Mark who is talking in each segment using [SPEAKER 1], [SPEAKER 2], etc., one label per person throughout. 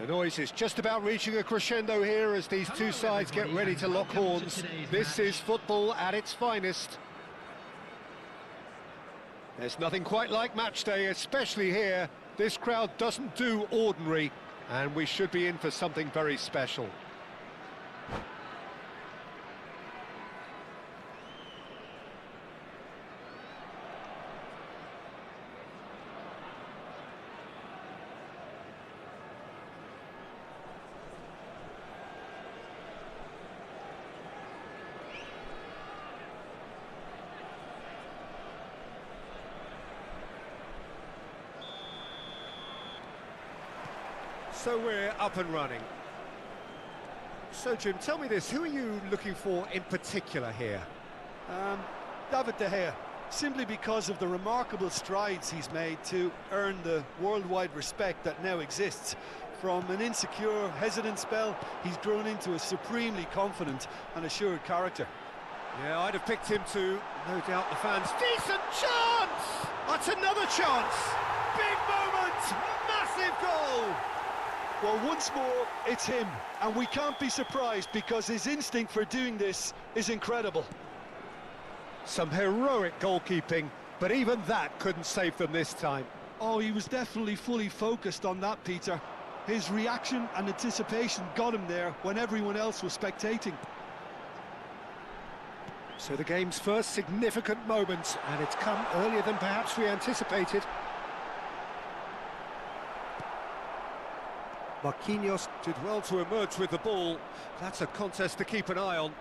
[SPEAKER 1] The noise is just about reaching a crescendo here as these two sides get ready to lock horns. This is football at its finest. There's nothing quite like match day, especially here. This crowd doesn't do ordinary, and we should be in for something very special. So we're up and running. So Jim, tell me this, who are you looking for in particular here?
[SPEAKER 2] David De Gea, simply because of the remarkable strides he's made to earn the worldwide respect that now exists. From an insecure, hesitant spell, he's grown into a supremely confident and assured character.
[SPEAKER 1] Yeah, I'd have picked him too, no doubt the fans. Decent chance! That's another chance! Big moment! Massive goal!
[SPEAKER 2] Well, once more, it's him, and we can't be surprised because his instinct for doing this is incredible.
[SPEAKER 1] Some heroic goalkeeping, but even that couldn't save them this time.
[SPEAKER 2] Oh, he was definitely fully focused on that, Peter. His reaction and anticipation got him there when everyone else was spectating.
[SPEAKER 1] So the game's first significant moment, and it's come earlier than perhaps we anticipated. Marquinhos did well to emerge with the ball. That's a contest to keep an eye on.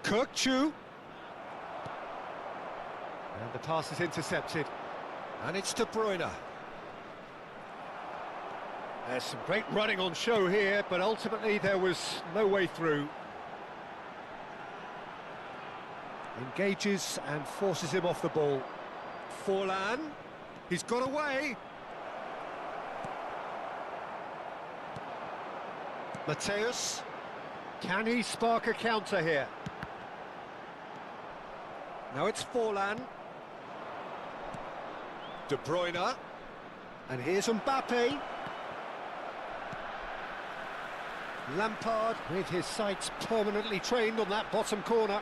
[SPEAKER 1] Kirkchu. And the pass is intercepted. And it's De Bruyne. There's some great running on show here, but ultimately there was no way through. Engages and forces him off the ball. Forlan. He's got away. Mateus, can he spark a counter here? Now it's Forlan. De Bruyne. And here's Mbappe. Lampard with his sights permanently trained on that bottom corner.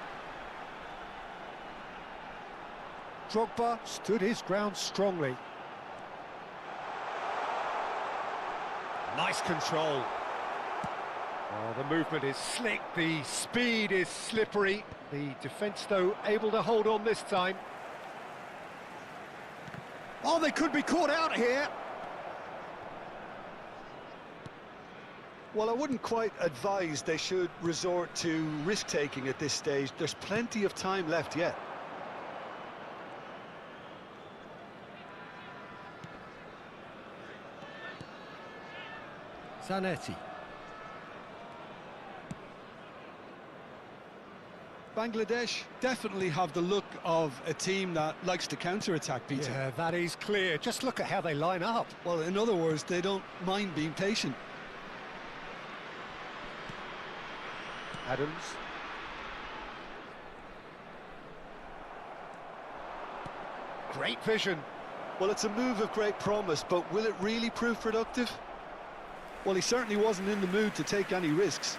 [SPEAKER 1] Drogba stood his ground strongly. Nice control. Oh, the movement is slick, the speed is slippery. The defence, though, able to hold on this time. Oh, they could be caught out here.
[SPEAKER 2] Well, I wouldn't quite advise they should resort to risk-taking at this stage. There's plenty of time left yet.
[SPEAKER 1] Zanetti.
[SPEAKER 2] Bangladesh definitely have the look of a team that likes to counter-attack, Peter.
[SPEAKER 1] Yeah, that is clear. Just look at how they line up.
[SPEAKER 2] Well, in other words, they don't mind being patient.
[SPEAKER 1] Adams. Great vision.
[SPEAKER 2] Well, it's a move of great promise, but will it really prove productive? Well, he certainly wasn't in the mood to take any risks.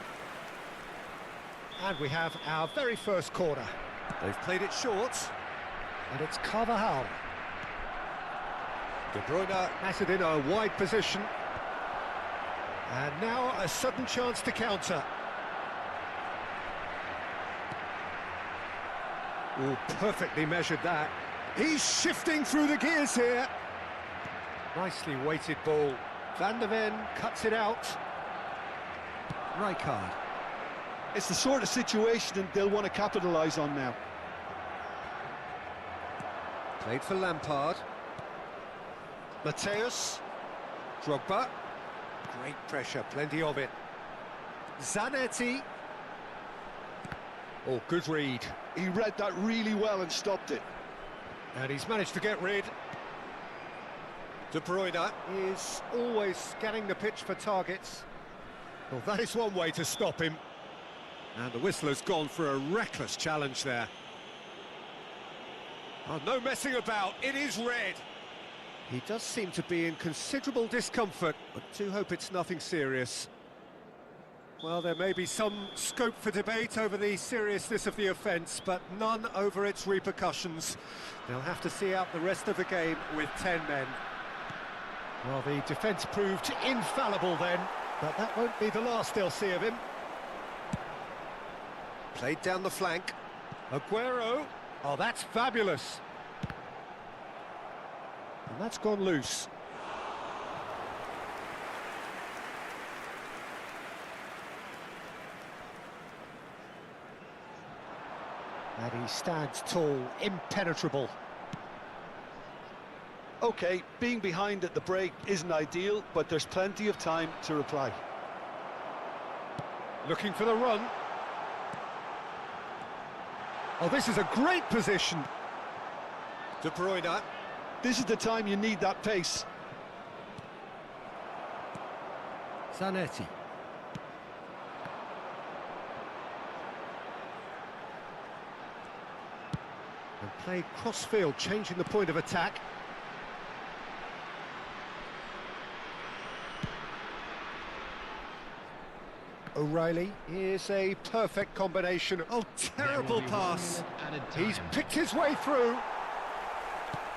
[SPEAKER 1] And we have our very first corner. They've played it short. And it's Carvajal. De Bruyne has it in a wide position. And now a sudden chance to counter. Oh, perfectly measured that. He's shifting through the gears here. Nicely weighted ball. Van der Ven cuts it out. Rijkaard.
[SPEAKER 2] It's the sort of situation they'll want to capitalise on now.
[SPEAKER 1] Played for Lampard. Mateus. Drogba. Great pressure, plenty of it. Zanetti. Oh, good read.
[SPEAKER 2] He read that really well and stopped it.
[SPEAKER 1] And he's managed to get rid. De Bruyne is always scanning the pitch for targets. Well, that is one way to stop him. And the whistler's gone for a reckless challenge there. Oh, no messing about, it is red. He does seem to be in considerable discomfort, but do hope it's nothing serious. Well, there may be some scope for debate over the seriousness of the offence, but none over its repercussions. They'll have to see out the rest of the game with 10 men. Well, the defence proved infallible then, but that won't be the last they'll see of him. Played down the flank. Aguero. Oh, that's fabulous. And that's gone loose. And he stands tall, impenetrable.
[SPEAKER 2] OK, being behind at the break isn't ideal, but there's plenty of time to reply.
[SPEAKER 1] Looking for the run. Oh, this is a great position. De Bruyne.
[SPEAKER 2] This is the time you need that pace.
[SPEAKER 1] Zanetti. And play cross-field, changing the point of attack. O'Reilly is a perfect combination. Oh, terrible pass. He's picked his way through.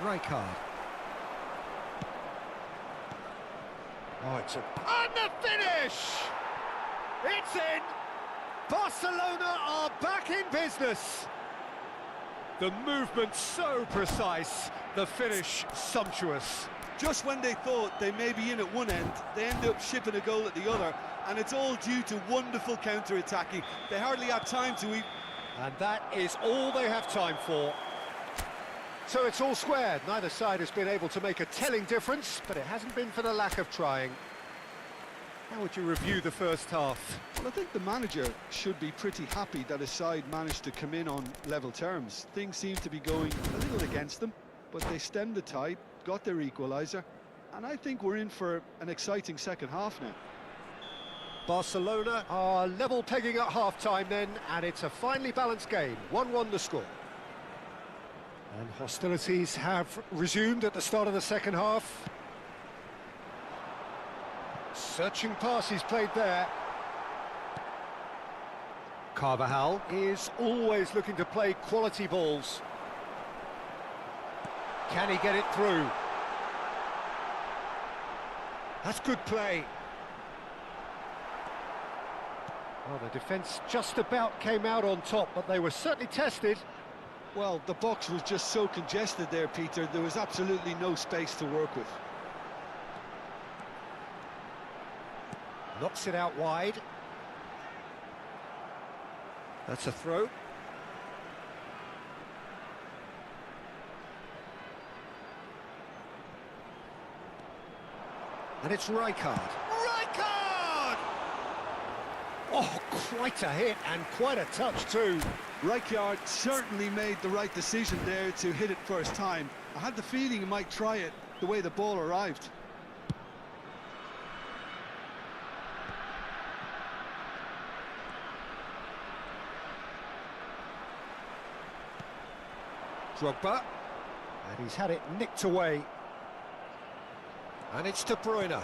[SPEAKER 1] Rijkaard. Oh, it's a... And the finish! It's in! Barcelona are back in business. The movement so precise, the finish sumptuous.
[SPEAKER 2] Just when they thought they may be in at one end, they end up shipping a goal at the other, and it's all due to wonderful counter-attacking. They hardly have time to eat.
[SPEAKER 1] And that is all they have time for. So it's all squared. Neither side has been able to make a telling difference, but it hasn't been for the lack of trying. How would you review the first half?
[SPEAKER 2] Well, I think the manager should be pretty happy that his side managed to come in on level terms. Things seem to be going a little against them, but they stemmed the tide, got their equaliser, and I think we're in for an exciting second half now.
[SPEAKER 1] Barcelona are level pegging at half-time then, and it's a finely balanced game. 1-1 the score. And hostilities have resumed at the start of the second half. Searching pass he's played there. Carvajal is always looking to play quality balls. Can he get it through? That's good play. Well, the defence just about came out on top, but they were certainly tested.
[SPEAKER 2] Well, the box was just so congested there, Peter. There was absolutely no space to work with.
[SPEAKER 1] Knocks it out wide. That's a throw. And it's Rijkaard. Rijkaard! Oh, quite a hit and quite a touch too.
[SPEAKER 2] Rijkaard certainly made the right decision there to hit it first time. I had the feeling he might try it the way the ball arrived.
[SPEAKER 1] Drogba, and he's had it nicked away. And it's De Bruyne.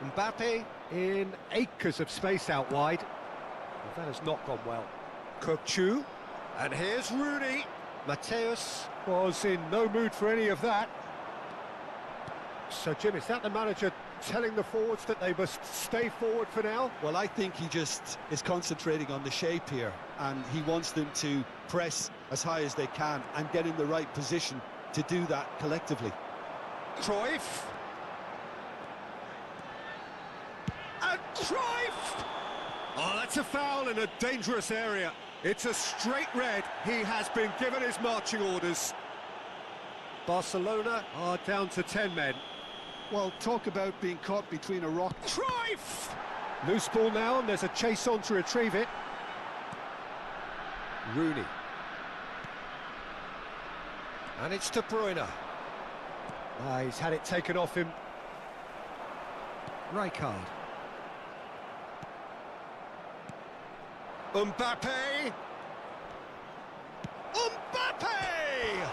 [SPEAKER 1] Mbappe in acres of space out wide. Well, that has not gone well. Cookchu, and here's Rooney. Mateus was in no mood for any of that. So, Jim, is that the manager telling the forwards that they must stay forward for now?
[SPEAKER 2] Well, I think he just is concentrating on the shape here, and he wants them to press as high as they can and get in the right position to do that collectively.
[SPEAKER 1] Cruyff. And Cruyff! Oh, that's a foul in a dangerous area. It's a straight red. He has been given his marching orders. Barcelona are down to 10 men.
[SPEAKER 2] Well, talk about being caught between a rock.
[SPEAKER 1] Cruyff! Loose ball now, and there's a chase on to retrieve it. Rooney. And it's De Bruyne. Ah, he's had it taken off him. Rijkaard. Mbappe! Mbappe!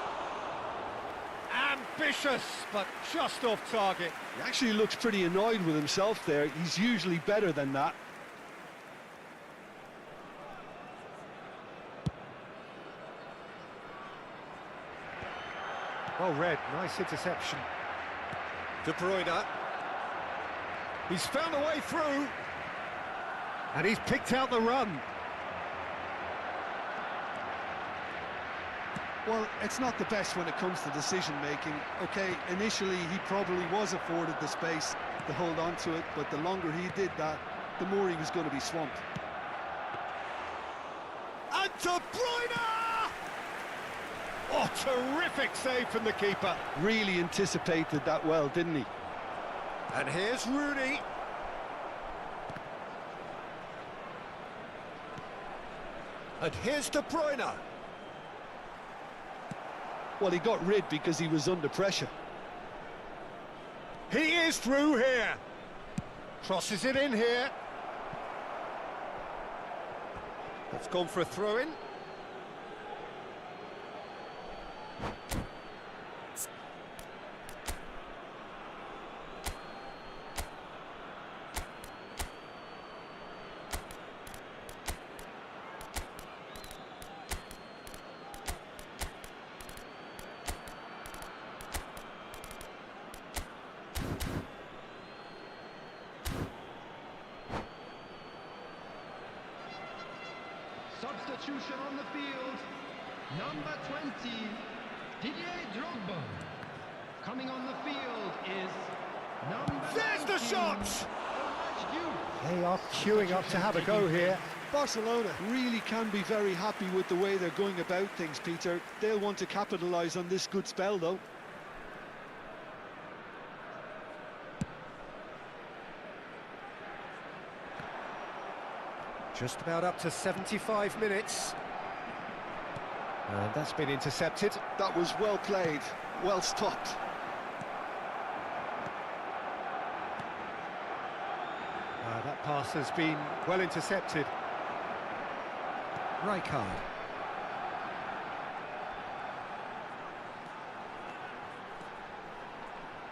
[SPEAKER 1] Vicious, but just off target.
[SPEAKER 2] He actually looks pretty annoyed with himself there. He's usually better than that.
[SPEAKER 1] Well read, nice interception. De Bruyne. He's found a way through. And he's picked out the run.
[SPEAKER 2] Well, it's not the best when it comes to decision-making. Okay, initially he probably was afforded the space to hold on to it, but the longer he did that, the more he was going to be swamped.
[SPEAKER 1] And De Bruyne! Oh, terrific save from the keeper.
[SPEAKER 2] Really anticipated that well, didn't he?
[SPEAKER 1] And here's Rooney. And here's De Bruyne.
[SPEAKER 2] Well, he got rid because he was under pressure.
[SPEAKER 1] He is through here. Crosses it in here. That's gone for a throw-in.
[SPEAKER 3] Substitution on the field, number 20, Didier Drogba. Coming on the field is number
[SPEAKER 1] There's
[SPEAKER 3] 19,
[SPEAKER 1] the shot!
[SPEAKER 3] Ronaldo.
[SPEAKER 1] They are queuing up to have a go here.
[SPEAKER 2] Barcelona really can be very happy with the way they're going about things, Peter. They'll want to capitalise on this good spell, though.
[SPEAKER 1] Just about up to 75 minutes. And that's been intercepted.
[SPEAKER 2] That was well played, well stopped.
[SPEAKER 1] That pass has been well intercepted. Rijkaard.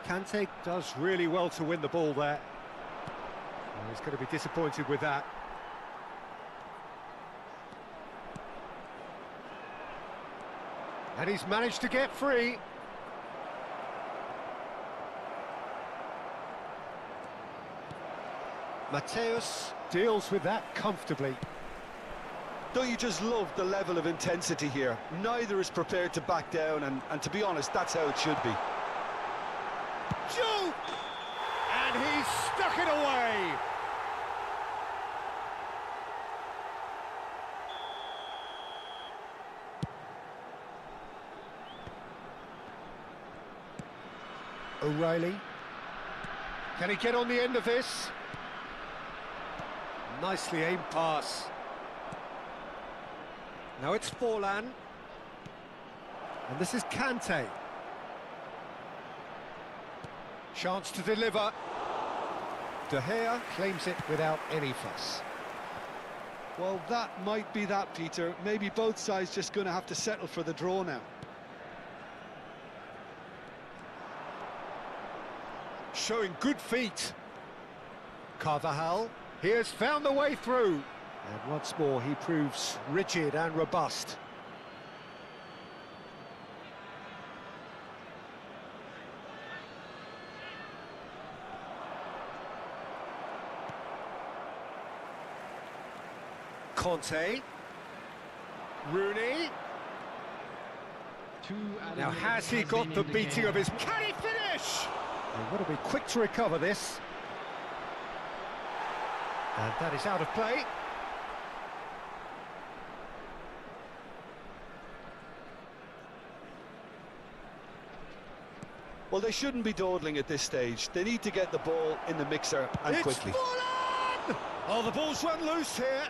[SPEAKER 1] Kante does really well to win the ball there. Well, he's going to be disappointed with that. And he's managed to get free. Mateus deals with that comfortably.
[SPEAKER 2] Don't you just love the level of intensity here? Neither is prepared to back down, and to be honest, that's how it should be.
[SPEAKER 1] Shoot! And he's stuck it away. O'Reilly. Can he get on the end of this? Nicely aimed pass. Now it's Forlan. And this is Kante. Chance to deliver. De Gea claims it without any fuss.
[SPEAKER 2] Well, that might be that, Peter. Maybe both sides just going to have to settle for the draw now.
[SPEAKER 1] Showing good feet. Carvajal, he has found the way through. And once more, he proves rigid and robust. Conte. Rooney. Now, has he got the beating of his... Can he finish? They've got to be quick to recover this. And that is out of play.
[SPEAKER 2] Well, they shouldn't be dawdling at this stage. They need to get the ball in the mixer and quickly.
[SPEAKER 1] Fallen! Oh, the ball's run loose here.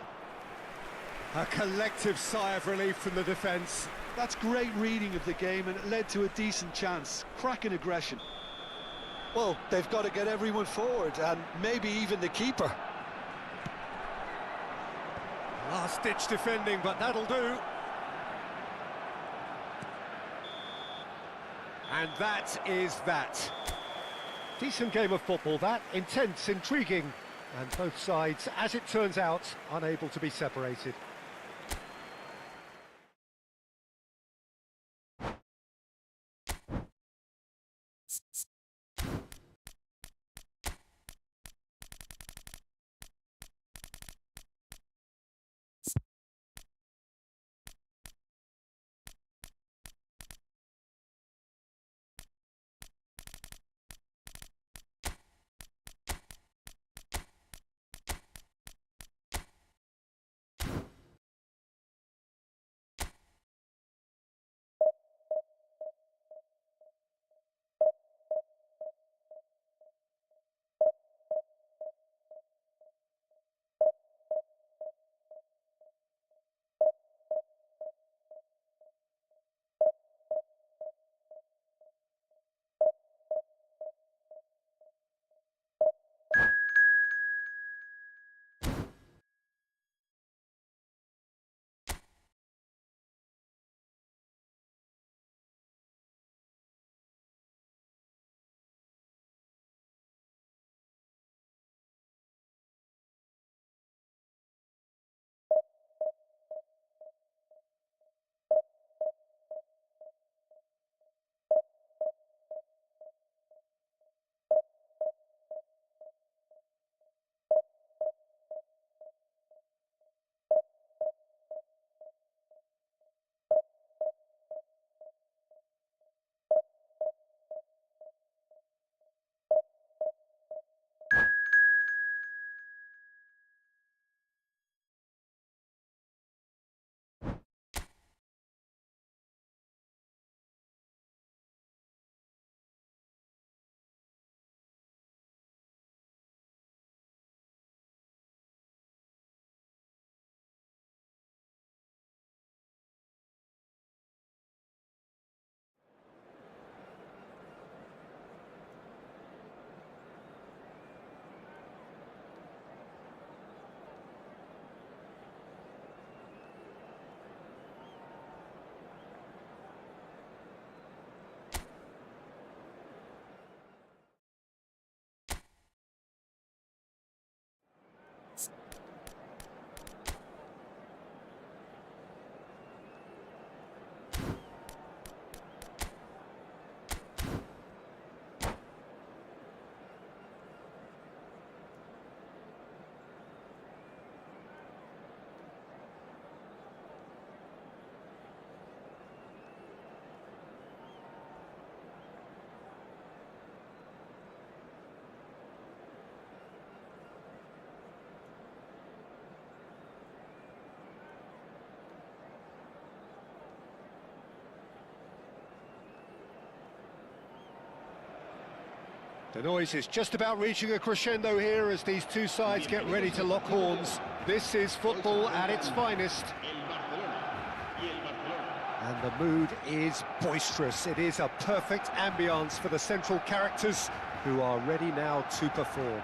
[SPEAKER 1] A collective sigh of relief from the defence.
[SPEAKER 2] That's great reading of the game, and it led to a decent chance. Cracking aggression. Well, they've got to get everyone forward, and maybe even the keeper.
[SPEAKER 1] Last-ditch defending, but that'll do. And that is that. Decent game of football, that. Intense, intriguing. And both sides, as it turns out, unable to be separated. The noise is just about reaching a crescendo here as these two sides get ready to lock horns. This is football at its finest. And the mood is boisterous. It is a perfect ambience for the central characters who are ready now to perform.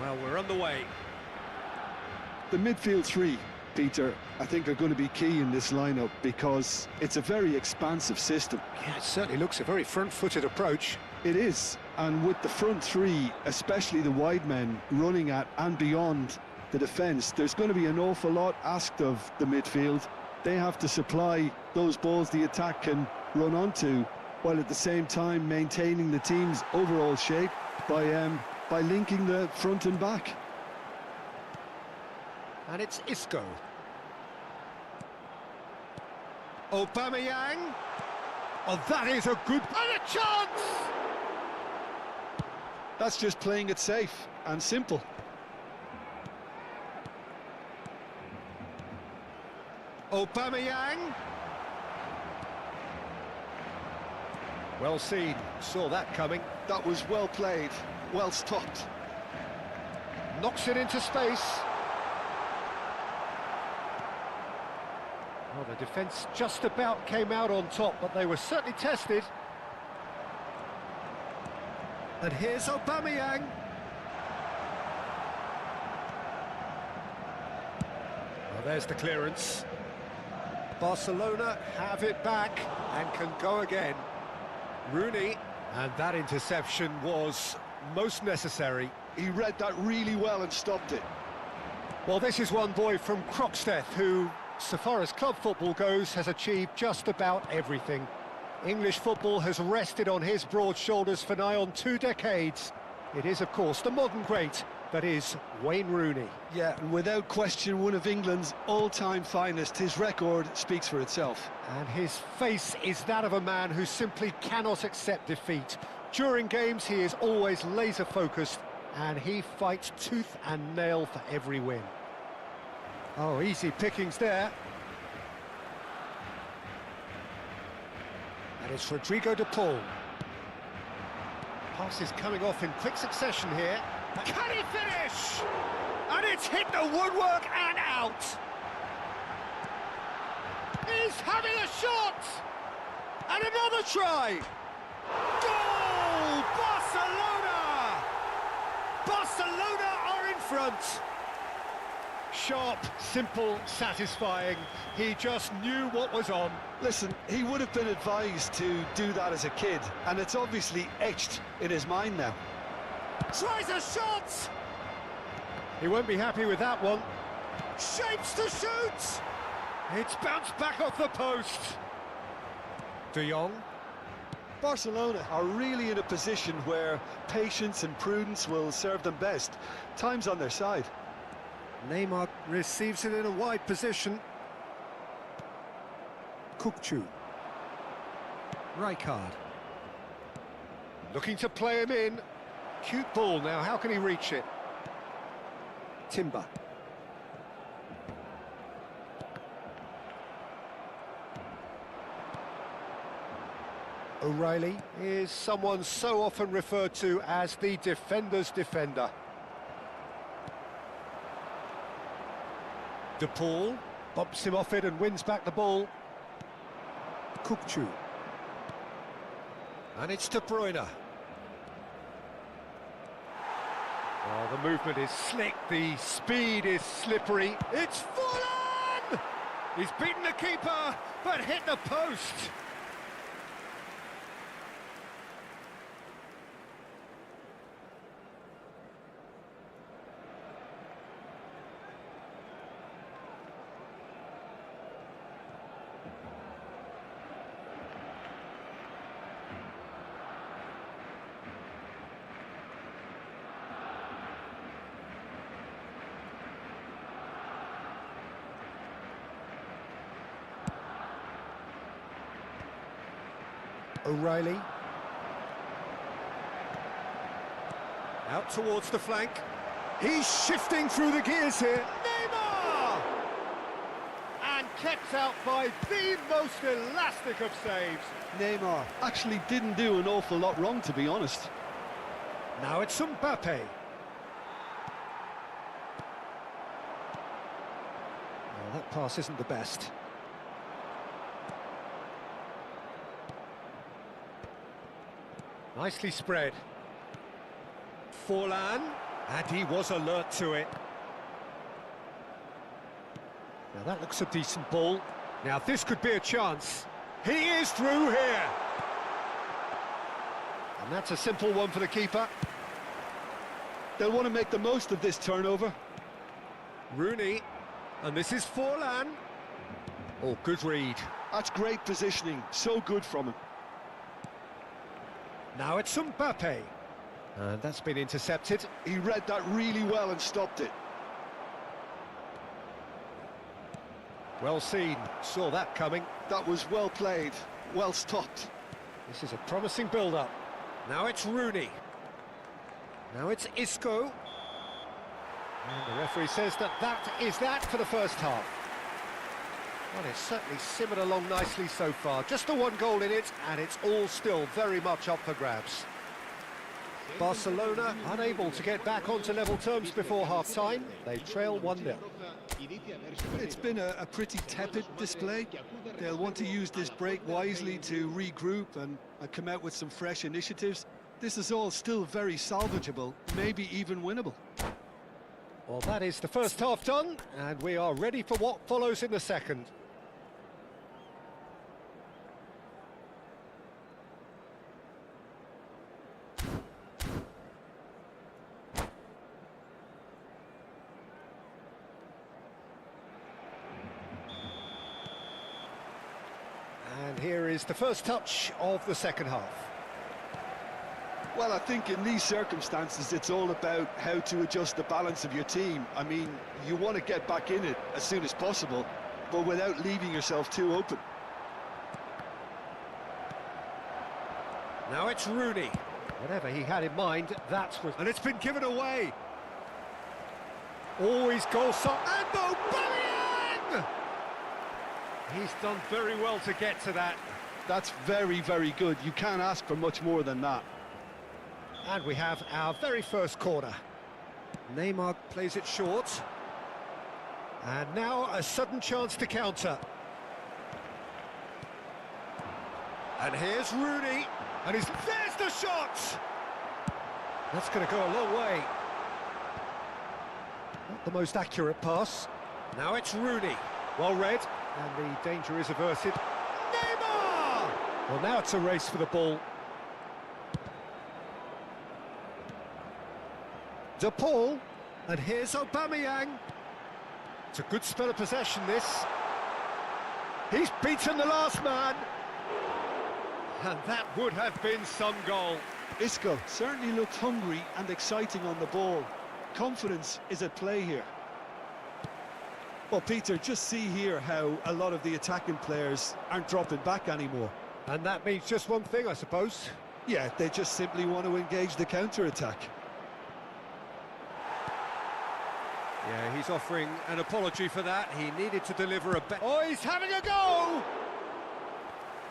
[SPEAKER 1] Well, we're on the way.
[SPEAKER 2] The midfield three, Peter, I think are going to be key in this lineup because it's a very expansive system.
[SPEAKER 1] Yeah, it certainly looks a very front-footed approach.
[SPEAKER 2] It is, and with the front three, especially the wide men, running at and beyond the defence, there's going to be an awful lot asked of the midfield. They have to supply those balls the attack can run onto, while at the same time maintaining the team's overall shape by linking the front and back.
[SPEAKER 1] And it's Isco. Aubameyang. Oh, that is a good... And a chance!
[SPEAKER 2] That's just playing it safe and simple.
[SPEAKER 1] Aubameyang. Well seen, saw that coming.
[SPEAKER 2] That was well played, well stopped.
[SPEAKER 1] Knocks it into space. Well, the defence just about came out on top, but they were certainly tested. And here's Aubameyang. Well, there's the clearance. Barcelona have it back and can go again. Rooney, and that interception was most necessary.
[SPEAKER 2] He read that really well and stopped it.
[SPEAKER 1] Well, this is one boy from Croxteth who, so far as club football goes, has achieved just about everything. English football has rested on his broad shoulders for nigh on 2 decades. It is, of course, the modern great that is Wayne Rooney.
[SPEAKER 2] Yeah, and without question, one of England's all-time finest. His record speaks for itself.
[SPEAKER 1] And his face is that of a man who simply cannot accept defeat. During games, he is always laser-focused, and he fights tooth and nail for every win. Oh, easy pickings there. And it's Rodrigo de Paul. Passes coming off in quick succession here. Can he finish? And it's hit the woodwork and out. He's having a shot. And another try. Goal! Barcelona! Barcelona are in front. Sharp, simple, satisfying. He just knew what was on.
[SPEAKER 2] Listen, he would have been advised to do that as a kid, and it's obviously etched in his mind now.
[SPEAKER 1] Tries a shot! He won't be happy with that one. Shapes to shoot! It's bounced back off the post. De Jong.
[SPEAKER 2] Barcelona are really in a position where patience and prudence will serve them best. Time's on their side.
[SPEAKER 1] Neymar receives it in a wide position. Kukçu. Rijkaard. Looking to play him in. Cute ball now, how can he reach it? Timber. O'Reilly is someone so often referred to as the defender's defender. De Paul bumps him off it and wins back the ball. Kukçu. And it's De Bruyne. Well, the movement is slick, the speed is slippery. It's Forlan! He's beaten the keeper, but hit the post. O'Reilly. Out towards the flank. He's shifting through the gears here. Neymar! And kept out by the most elastic of saves.
[SPEAKER 2] Neymar actually didn't do an awful lot wrong, to be honest.
[SPEAKER 1] Now it's Mbappe. Well, that pass isn't the best. Nicely spread. Forlan, and he was alert to it. Now that looks a decent ball. Now this could be a chance. He is through here. And that's a simple one for the keeper.
[SPEAKER 2] They'll want to make the most of this turnover.
[SPEAKER 1] Rooney, and this is Forlan. Oh, good read.
[SPEAKER 2] That's great positioning, so good from him.
[SPEAKER 1] Now it's Mbappe. And that's been intercepted.
[SPEAKER 2] He read that really well and stopped it.
[SPEAKER 1] Well seen, saw that coming.
[SPEAKER 2] That was well played, well stopped.
[SPEAKER 1] This is a promising build-up. Now it's Rooney. Now it's Isco. And the referee says that is that for the first half. Well, it's certainly simmered along nicely so far. Just the one goal in it, and it's all still very much up for grabs. Barcelona unable to get back onto level terms before half-time. They trail 1-0.
[SPEAKER 2] It's been a pretty tepid display. They'll want to use this break wisely to regroup and come out with some fresh initiatives. This is all still very salvageable, maybe even winnable.
[SPEAKER 1] Well, that is the first half done, and we are ready for what follows in the second. And here is the first touch of the second half.
[SPEAKER 2] Well, I think in these circumstances, it's all about how to adjust the balance of your team. I mean, you want to get back in it as soon as possible, but without leaving yourself too open.
[SPEAKER 1] Now it's Rooney. Whatever he had in mind, that's what... And it's been given away. Always goal shot. And Aubameyang! He's done very well to get to that.
[SPEAKER 2] That's very, very good. You can't ask for much more than that.
[SPEAKER 1] And we have our very first corner. Neymar plays it short. And now a sudden chance to counter. And here's Rooney. And there's the shot! That's going to go a long way. Not the most accurate pass. Now it's Rooney. Well read. And the danger is averted. Neymar! Well, now it's a race for the ball. De Paul, and here's Aubameyang. It's a good spell of possession, this. He's beaten the last man. And that would have been some goal.
[SPEAKER 2] Isco certainly looked hungry and exciting on the ball. Confidence is at play here. Well, Peter, just see here how a lot of the attacking players aren't dropping back anymore.
[SPEAKER 1] And that means just one thing, I suppose.
[SPEAKER 2] Yeah, they just simply want to engage the counter-attack.
[SPEAKER 1] Yeah, he's offering an apology for that. He needed to deliver a... Oh, he's having a go!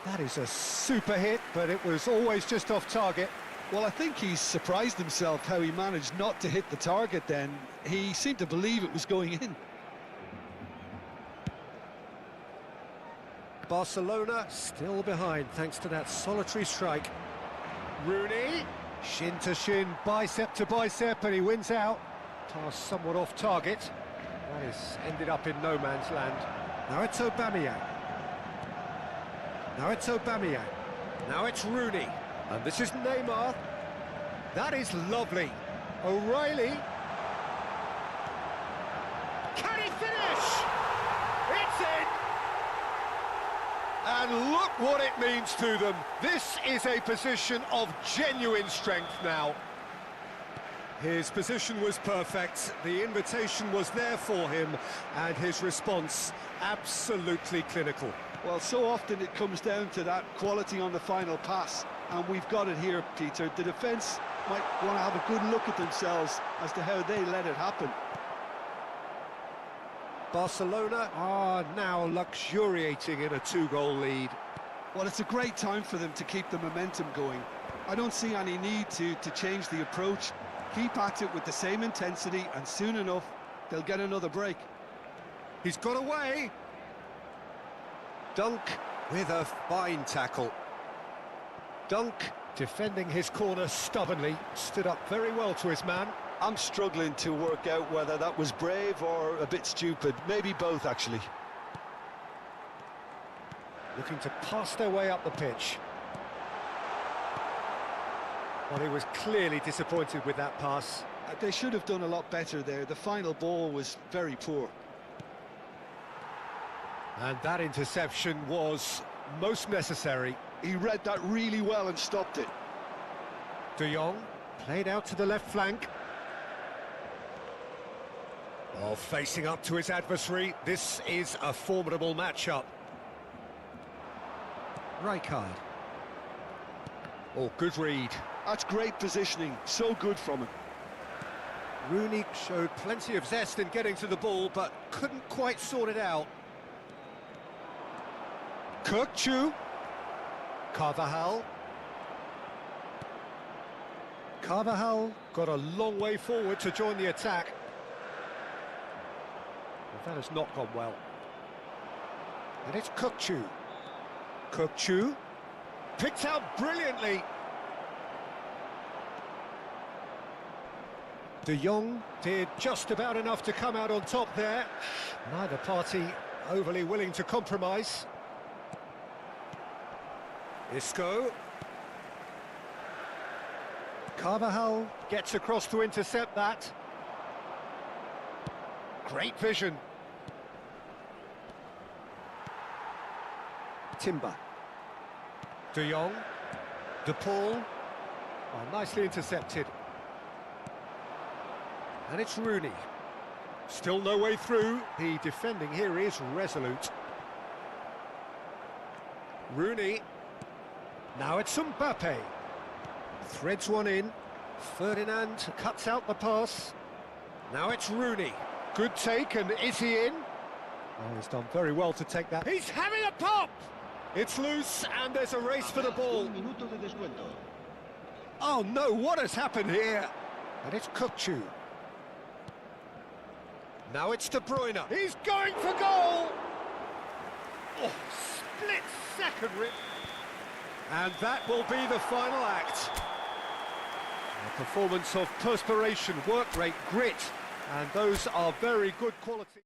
[SPEAKER 1] That is a super hit, but it was always just off target.
[SPEAKER 2] Well, I think he's surprised himself how he managed not to hit the target then. He seemed to believe it was going in.
[SPEAKER 1] Barcelona still behind thanks to that solitary strike. Rooney, shin to shin, bicep to bicep, and he wins out. Pass somewhat off target. That has ended up in no man's land. Now it's Aubameyang. Now it's Aubameyang. Now it's Rooney. And this is Neymar. That is lovely. O'Reilly. Can he finish? It's in! And look what it means to them. This is a position of genuine strength now. His position was perfect, the invitation was there for him, and his response absolutely clinical.
[SPEAKER 2] Well, so often it comes down to that quality on the final pass, and we've got it here, Peter. The defence might want to have a good look at themselves as to how they let it happen.
[SPEAKER 1] Barcelona are now luxuriating in a two-goal lead.
[SPEAKER 2] Well, it's a great time for them to keep the momentum going. I don't see any need to change the approach. Keep at it with the same intensity, and soon enough, they'll get another break.
[SPEAKER 1] He's got away. Dunk with a fine tackle. Dunk, defending his corner stubbornly, stood up very well to his man.
[SPEAKER 2] I'm struggling to work out whether that was brave or a bit stupid. Maybe both, actually.
[SPEAKER 1] Looking to pass their way up the pitch. Well, he was clearly disappointed with that pass.
[SPEAKER 2] They should have done a lot better there. The final ball was very poor.
[SPEAKER 1] And that interception was most necessary.
[SPEAKER 2] He read that really well and stopped it.
[SPEAKER 1] De Jong played out to the left flank. Oh, facing up to his adversary, this is a formidable matchup. Rijkaard. Oh, good read.
[SPEAKER 2] That's great positioning, so good from him.
[SPEAKER 1] Rooney showed plenty of zest in getting to the ball, but couldn't quite sort it out. Kirkchu. Carvajal. Carvajal got a long way forward to join the attack. Well, that has not gone well. And it's Kirkchu. Kirkchu picked out brilliantly. De Jong did just about enough to come out on top there. Neither party overly willing to compromise. Isco. Carvajal gets across to intercept that. Great vision. Timber. De Jong. De Paul. Oh, nicely intercepted. And it's Rooney. Still no way through. The defending here is resolute. Rooney. Now it's Mbappe. Threads one in. Ferdinand cuts out the pass. Now it's Rooney. Good take, and is he in? Oh, he's done very well to take that. He's having a pop! It's loose, and there's a race for the ball. Oh no, what has happened here? And it's Kukçu. Now it's De Bruyne. He's going for goal! Oh, split second rip. And that will be the final act. A performance of perspiration, work rate, grit, and those are very good qualities.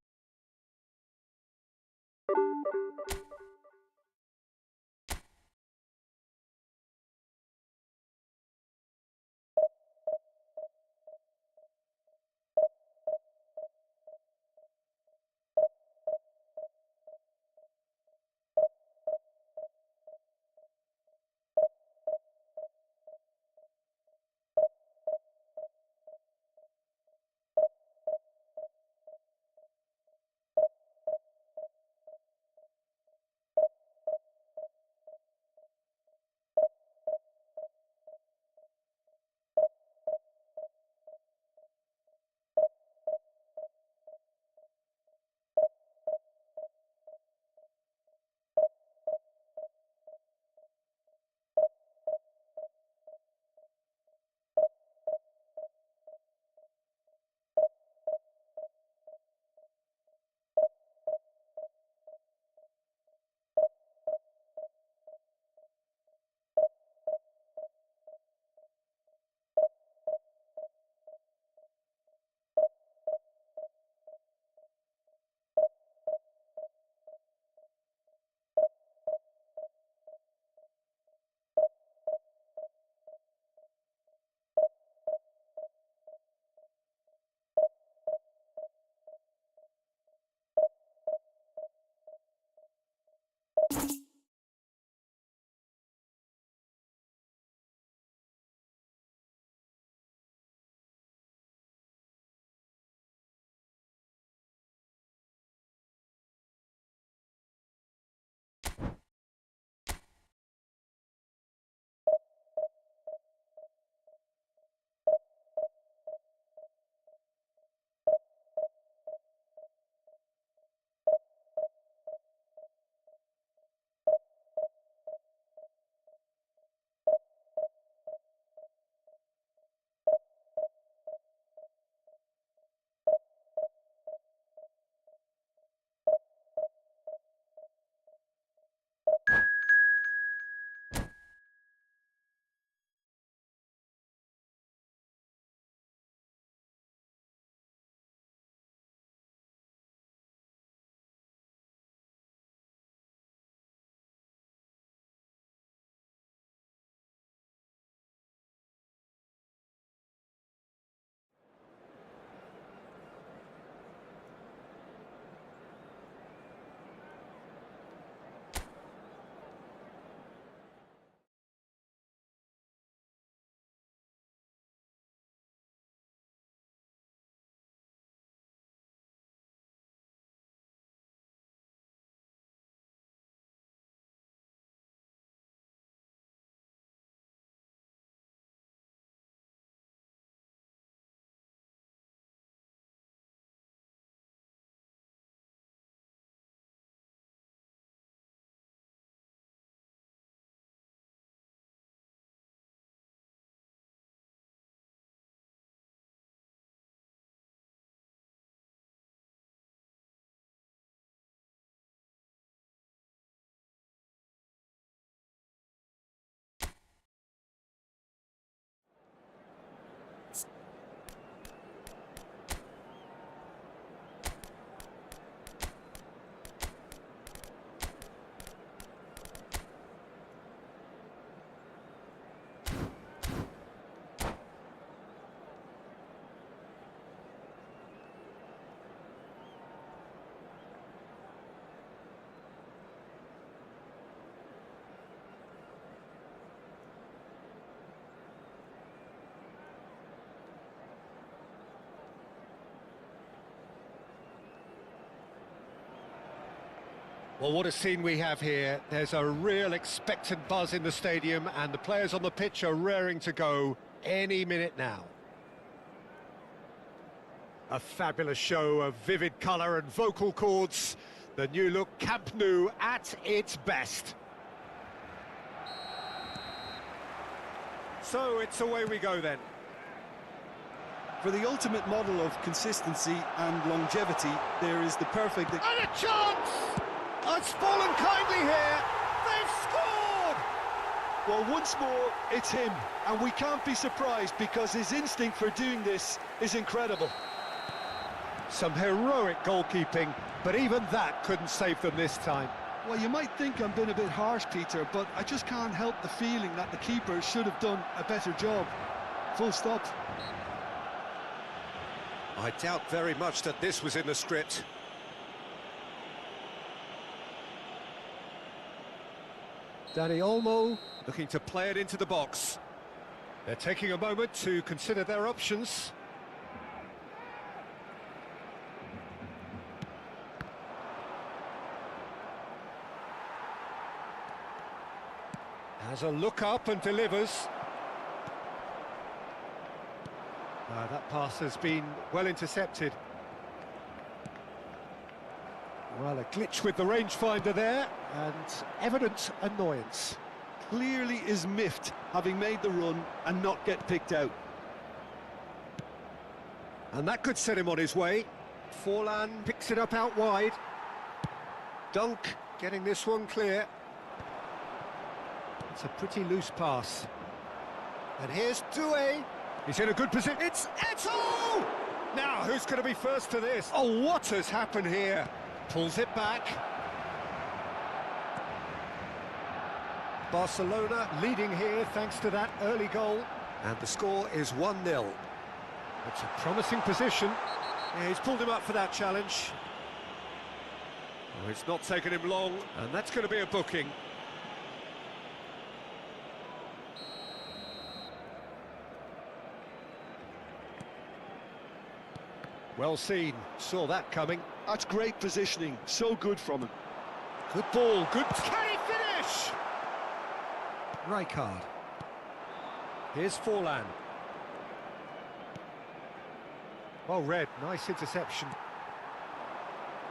[SPEAKER 1] Well, what a scene we have here. There's a real expectant buzz in the stadium, and the players on the pitch are raring to go any minute now. A fabulous show of vivid colour and vocal cords. The new look Camp Nou at its best. So it's away we go then.
[SPEAKER 2] For the ultimate model of consistency and longevity, there is the perfect...
[SPEAKER 1] And a chance! It's fallen kindly here. They've scored!
[SPEAKER 2] Well, once more, it's him. And we can't be surprised because his instinct for doing this is incredible.
[SPEAKER 1] Some heroic goalkeeping, but even that couldn't save them this time.
[SPEAKER 2] Well, you might think I'm being a bit harsh, Peter, but I just can't help the feeling that the keeper should have done a better job. Full stop.
[SPEAKER 1] I doubt very much that this was in the script. Dani Olmo looking to play it into the box. They're taking a moment to consider their options. Has a look up and delivers. That pass has been well intercepted. Well, a glitch with the rangefinder there, and evident annoyance.
[SPEAKER 2] Clearly is miffed, having made the run and not get picked out.
[SPEAKER 1] And that could set him on his way. Forlan picks it up out wide. Dunk getting this one clear. It's a pretty loose pass. And here's Doué. He's in a good position. It's Eto'o! Now, who's going to be first to this? Oh, what has happened here? Pulls it back. Barcelona leading here thanks to that early goal. And the score is 1-0. It's a promising position. Yeah, he's pulled him up for that challenge. Oh, it's not taken him long, and that's going to be a booking. Well seen, saw that coming.
[SPEAKER 2] That's great positioning, so good from him.
[SPEAKER 1] Good ball, good... Can he finish? Rijkaard. Here's Forlan. Well read, nice interception.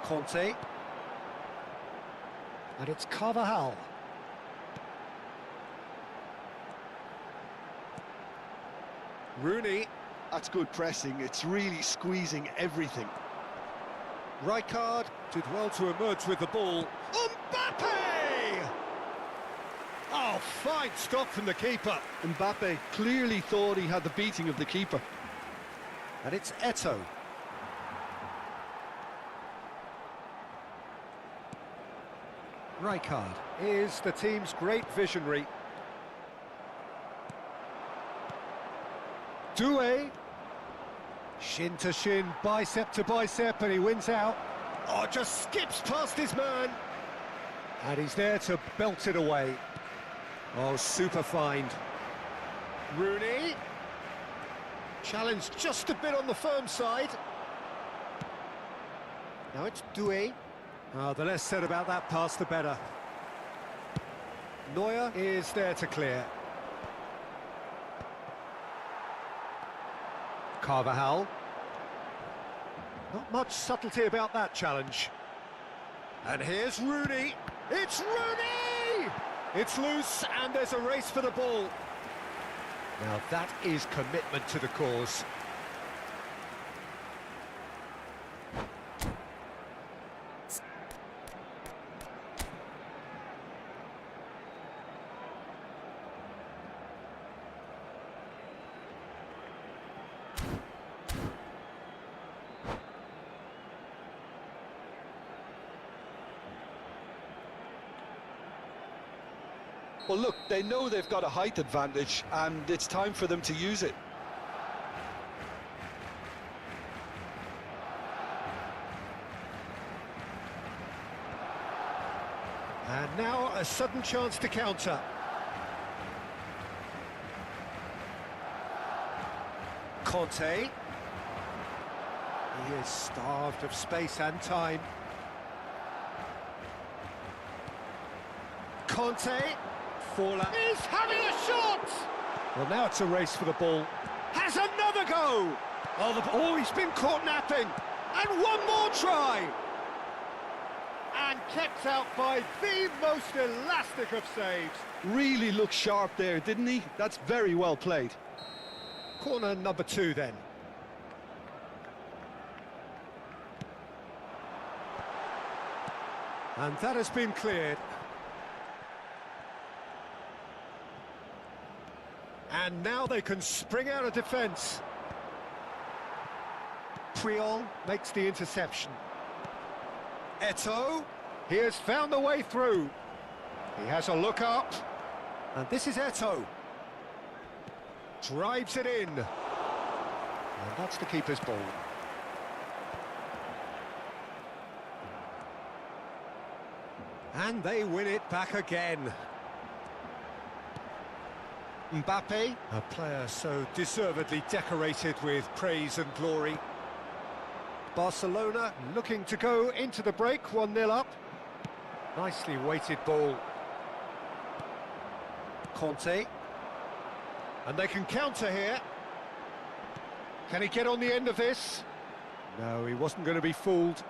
[SPEAKER 1] Conte. And it's Carvajal. Rooney.
[SPEAKER 2] That's good pressing, it's really squeezing everything.
[SPEAKER 1] Rijkaard did well to emerge with the ball. Mbappe! Oh, fine stop from the keeper.
[SPEAKER 2] Mbappe clearly thought he had the beating of the keeper.
[SPEAKER 1] And it's Eto'o. Rijkaard is the team's great visionary. Doué. Shin to shin, bicep to bicep, and he wins out. Oh, just skips past his man. And he's there to belt it away. Oh, super find. Rooney. Challenged just a bit on the firm side. Now it's Doué. Oh, the less said about that pass, the better. Neuer is there to clear. Carvajal. Not much subtlety about that challenge. And here's Rooney. It's Rooney! It's loose, and there's a race for the ball. Now that is commitment to the cause.
[SPEAKER 2] Well, look, they know they've got a height advantage, and it's time for them to use it.
[SPEAKER 1] And now a sudden chance to counter. Conte. He is starved of space and time. Conte. Forlan is having a shot! Well, now it's a race for the ball. Has another go! Oh, he's been caught napping. And one more try! And kept out by the most elastic of saves.
[SPEAKER 2] Really looked sharp there, didn't he? That's very well played.
[SPEAKER 1] Corner number 2 then. And that has been cleared. And now they can spring out of defence. Puyol makes the interception. Eto'o, he has found the way through. He has a look up. And this is Eto'o. Drives it in. And that's the keeper's ball. And they win it back again. Mbappe, a player so deservedly decorated with praise and glory. Barcelona looking to go into the break, 1-0 up. Nicely weighted ball. Conte. And they can counter here. Can he get on the end of this? No, he wasn't going to be fooled.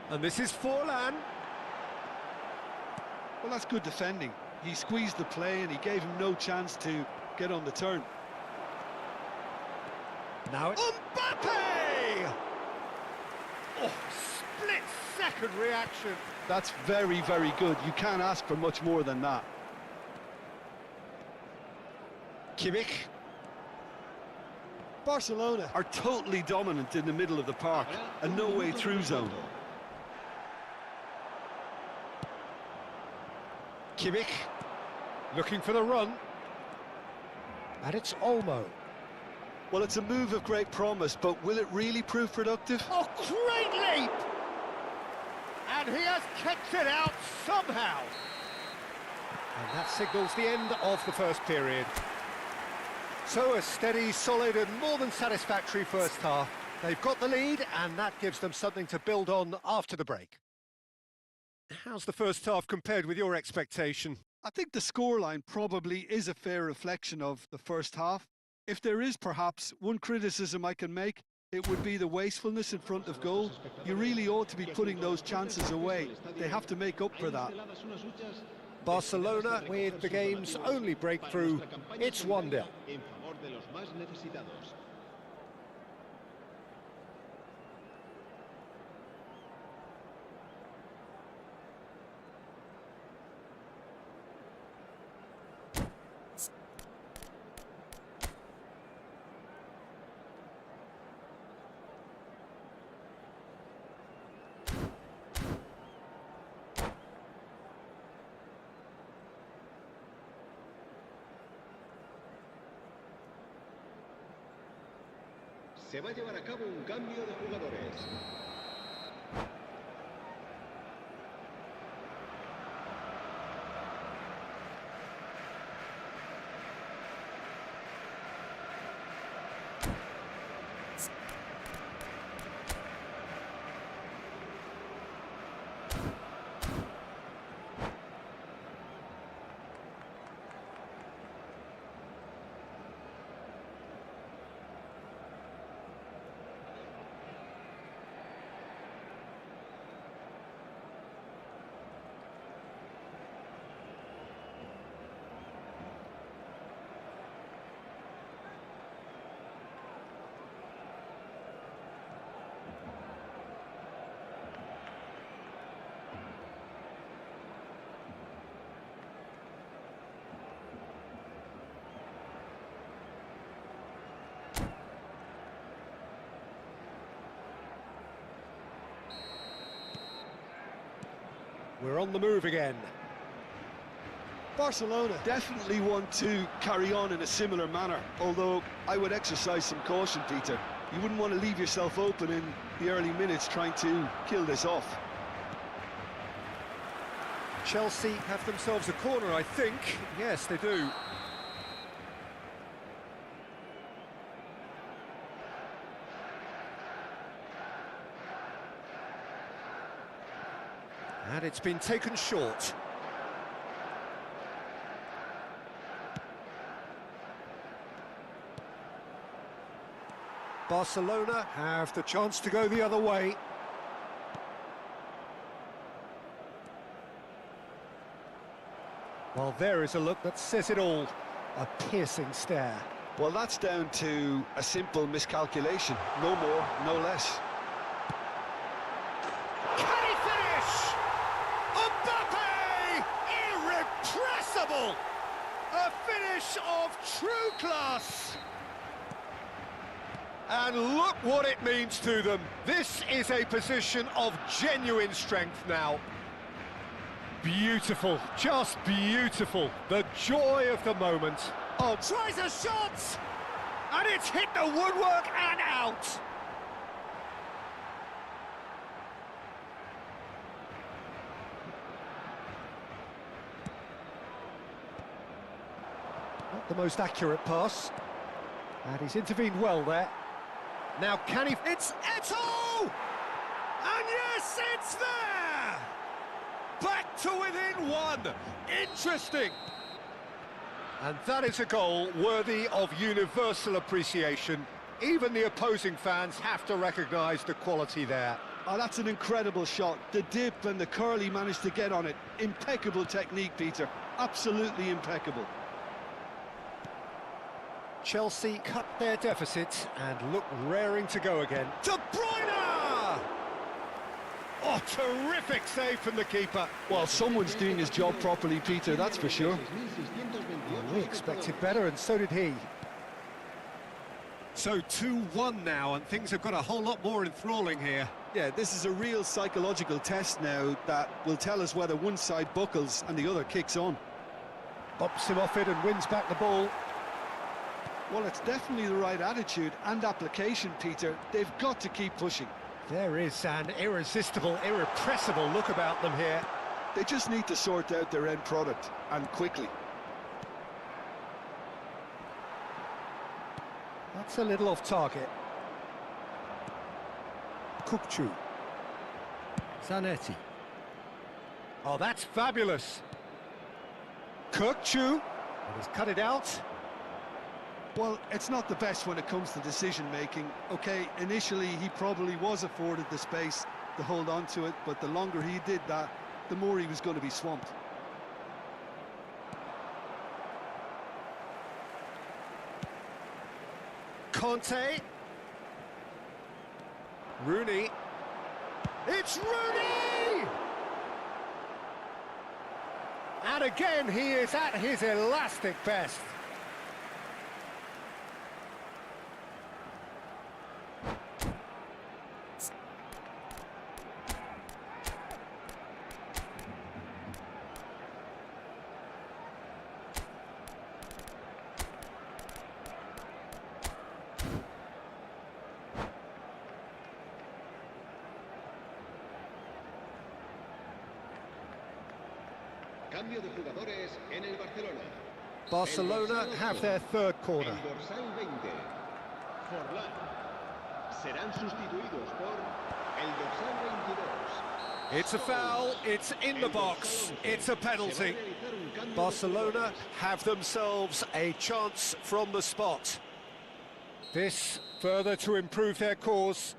[SPEAKER 1] And this is Forlan.
[SPEAKER 2] Well, that's good defending. He squeezed the play and he gave him no chance to get on the turn.
[SPEAKER 1] Now it's Mbappe! Oh, split-second reaction.
[SPEAKER 2] That's very, very good. You can't ask for much more than that.
[SPEAKER 1] Kimmich.
[SPEAKER 2] Barcelona are totally dominant in the middle of the park, a no-way through zone.
[SPEAKER 1] Kimmich looking for the run. And it's Olmo.
[SPEAKER 2] Well, it's a move of great promise, but will it really prove productive?
[SPEAKER 1] Oh, great leap! And he has kept it out somehow. And that signals the end of the first period. So a steady, solid and more than satisfactory first half. They've got the lead and that gives them something to build on after the break. How's the first half compared with your expectation?
[SPEAKER 2] I think the scoreline probably is a fair reflection of the first half. If there is perhaps one criticism I can make, it would be the wastefulness in front of goal. You really ought to be putting those chances away. They have to make up for that.
[SPEAKER 1] Barcelona with the game's only breakthrough. It's 1-0.
[SPEAKER 4] Se va a llevar a cabo un cambio de jugadores.
[SPEAKER 1] We're on the move again.
[SPEAKER 2] Barcelona definitely want to carry on in a similar manner, although I would exercise some caution, Peter. You wouldn't want to leave yourself open in the early minutes trying to kill this off.
[SPEAKER 1] Chelsea have themselves a corner, I think. Yes, they do. And it's been taken short. Barcelona have the chance to go the other way. Well, there is a look that says it all. A piercing stare.
[SPEAKER 2] Well, that's down to a simple miscalculation. No more, no less.
[SPEAKER 1] Can he finish? Mbappe! Irrepressible! A finish of true class! And look what it means to them. This is a position of genuine strength now. Beautiful, just beautiful. The joy of the moment. Oh, tries a shot! And it's hit the woodwork and out! Not the most accurate pass. And he's intervened well there. Now can he... It's Eto'o! And yes, it's there! Back to within one. Interesting. And that is a goal worthy of universal appreciation. Even the opposing fans have to recognise the quality there.
[SPEAKER 2] Oh, that's an incredible shot. The dip and the curl he managed to get on it. Impeccable technique, Peter. Absolutely impeccable.
[SPEAKER 1] Chelsea cut their deficit and look raring to go again. De Bruyne! Oh, terrific save from the keeper.
[SPEAKER 2] Well, someone's doing his job properly, Peter, that's for sure.
[SPEAKER 1] Well, we expected better, and so did he. So 2-1 now, and things have got a whole lot more enthralling here.
[SPEAKER 2] Yeah, this is a real psychological test now that will tell us whether one side buckles and the other kicks on.
[SPEAKER 1] Bumps him off it and wins back the ball.
[SPEAKER 2] Well, it's definitely the right attitude and application, Peter. They've got to keep pushing.
[SPEAKER 1] There is an irresistible, irrepressible look about them here.
[SPEAKER 2] They just need to sort out their end product, and quickly.
[SPEAKER 1] That's a little off target. Kukçu. Zanetti. Oh, that's fabulous. Kukçu. He's cut it out.
[SPEAKER 2] Well, it's not the best when it comes to decision-making. OK, initially he probably was afforded the space to hold on to it, but the longer he did that, the more he was going to be swamped.
[SPEAKER 1] Conte. Rooney. It's Rooney! And again, he is at his elastic best.
[SPEAKER 4] Cambio de jugadores en el Barcelona.
[SPEAKER 1] Barcelona have their third corner.
[SPEAKER 4] El dorsal 20, Forlán. Serán sustituidos por el dorsal 22.
[SPEAKER 1] It's a foul, it's in the box, it's a penalty. Barcelona have themselves a chance from the spot. This further to improve their cause.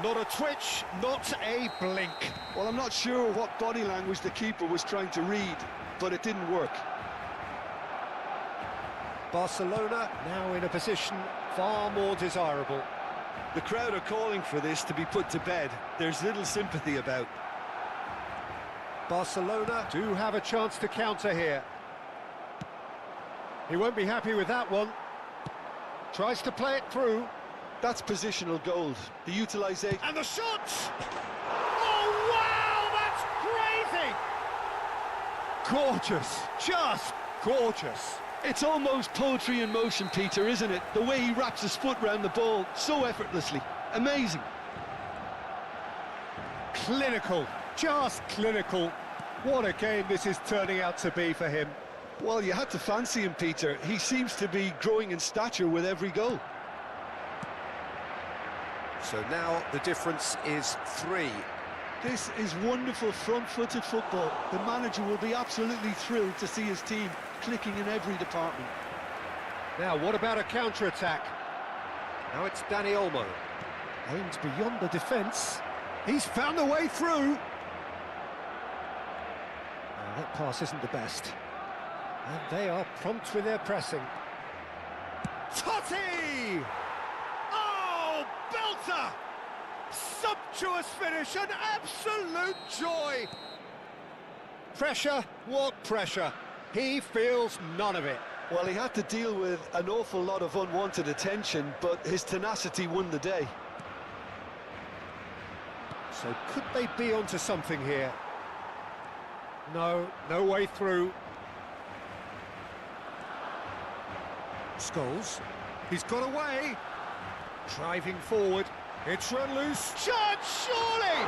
[SPEAKER 1] Not a twitch, not a blink.
[SPEAKER 2] Well, I'm not sure what body language the keeper was trying to read, but it didn't work.
[SPEAKER 1] Barcelona now in a position far more desirable.
[SPEAKER 2] The crowd are calling for this to be put to bed. There's little sympathy about.
[SPEAKER 1] Barcelona do have a chance to counter here. He won't be happy with that one. Tries to play it through.
[SPEAKER 2] That's positional gold. The utilisation...
[SPEAKER 1] And the shot! Oh, wow, that's crazy! Gorgeous, just gorgeous.
[SPEAKER 2] It's almost poetry in motion, Peter, isn't it? The way he wraps his foot round the ball so effortlessly. Amazing.
[SPEAKER 1] Clinical, just clinical. What a game this is turning out to be for him.
[SPEAKER 2] Well, you had to fancy him, Peter. He seems to be growing in stature with every goal.
[SPEAKER 1] So now the difference is 3.
[SPEAKER 2] This is wonderful front-footed football. The manager will be absolutely thrilled to see his team clicking in every department.
[SPEAKER 1] Now, what about a counter-attack? Now it's Danny Olmo. Aimed beyond the defence. He's found a way through. That pass isn't the best. And they are prompt with their pressing. Totti! Oh, belter! Sumptuous finish, an absolute joy! Pressure, what pressure? He feels none of it.
[SPEAKER 2] Well, he had to deal with an awful lot of unwanted attention, but his tenacity won the day.
[SPEAKER 1] So could they be onto something here? No, no way through. Scholes, he's got away. Driving forward, it's run loose. Chance, surely!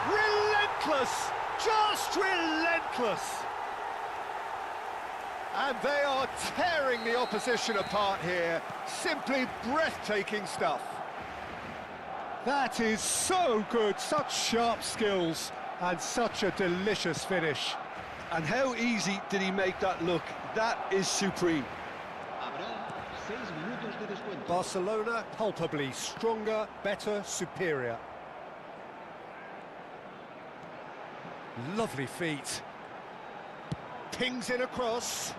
[SPEAKER 1] Relentless, just relentless. And they are tearing the opposition apart here. Simply breathtaking stuff. That is so good, such sharp skills, and such a delicious finish.
[SPEAKER 2] And how easy did he make that look? That is supreme.
[SPEAKER 4] Habrá 6 minutos de descuento.
[SPEAKER 1] Barcelona palpably stronger, better, superior. Lovely feet. Pings in across.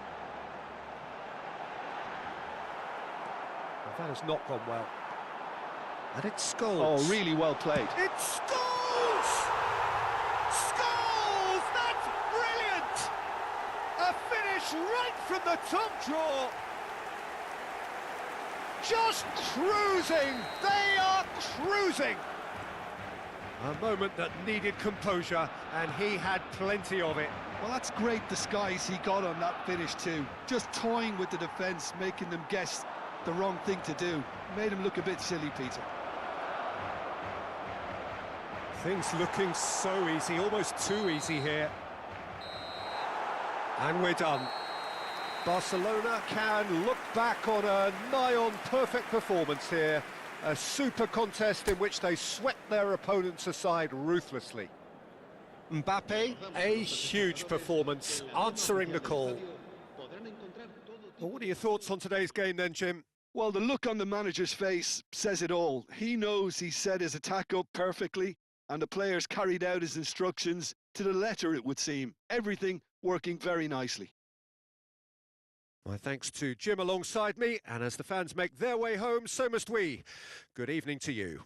[SPEAKER 1] Well, that has not gone well. And it's Scholes.
[SPEAKER 2] Oh, really well played.
[SPEAKER 1] It's Scholes! Scholes! That's brilliant! A finish right from the top draw. Just cruising! They are cruising! A moment that needed composure, and he had plenty of it.
[SPEAKER 2] Well, that's great disguise he got on that finish too. Just toying with the defence, making them guess the wrong thing to do. Made him look a bit silly, Peter.
[SPEAKER 1] Things looking so easy, almost too easy here. And we're done. Barcelona can look back on a nigh-on perfect performance here. A super contest in which they swept their opponents aside ruthlessly. Mbappe, a huge performance, answering the call. Well, what are your thoughts on today's game then, Jim?
[SPEAKER 2] Well, the look on the manager's face says it all. He knows he set his attack up perfectly, and the players carried out his instructions to the letter, it would seem. Everything working very nicely.
[SPEAKER 1] My thanks to Jim alongside me, and as the fans make their way home, so must we. Good evening to you.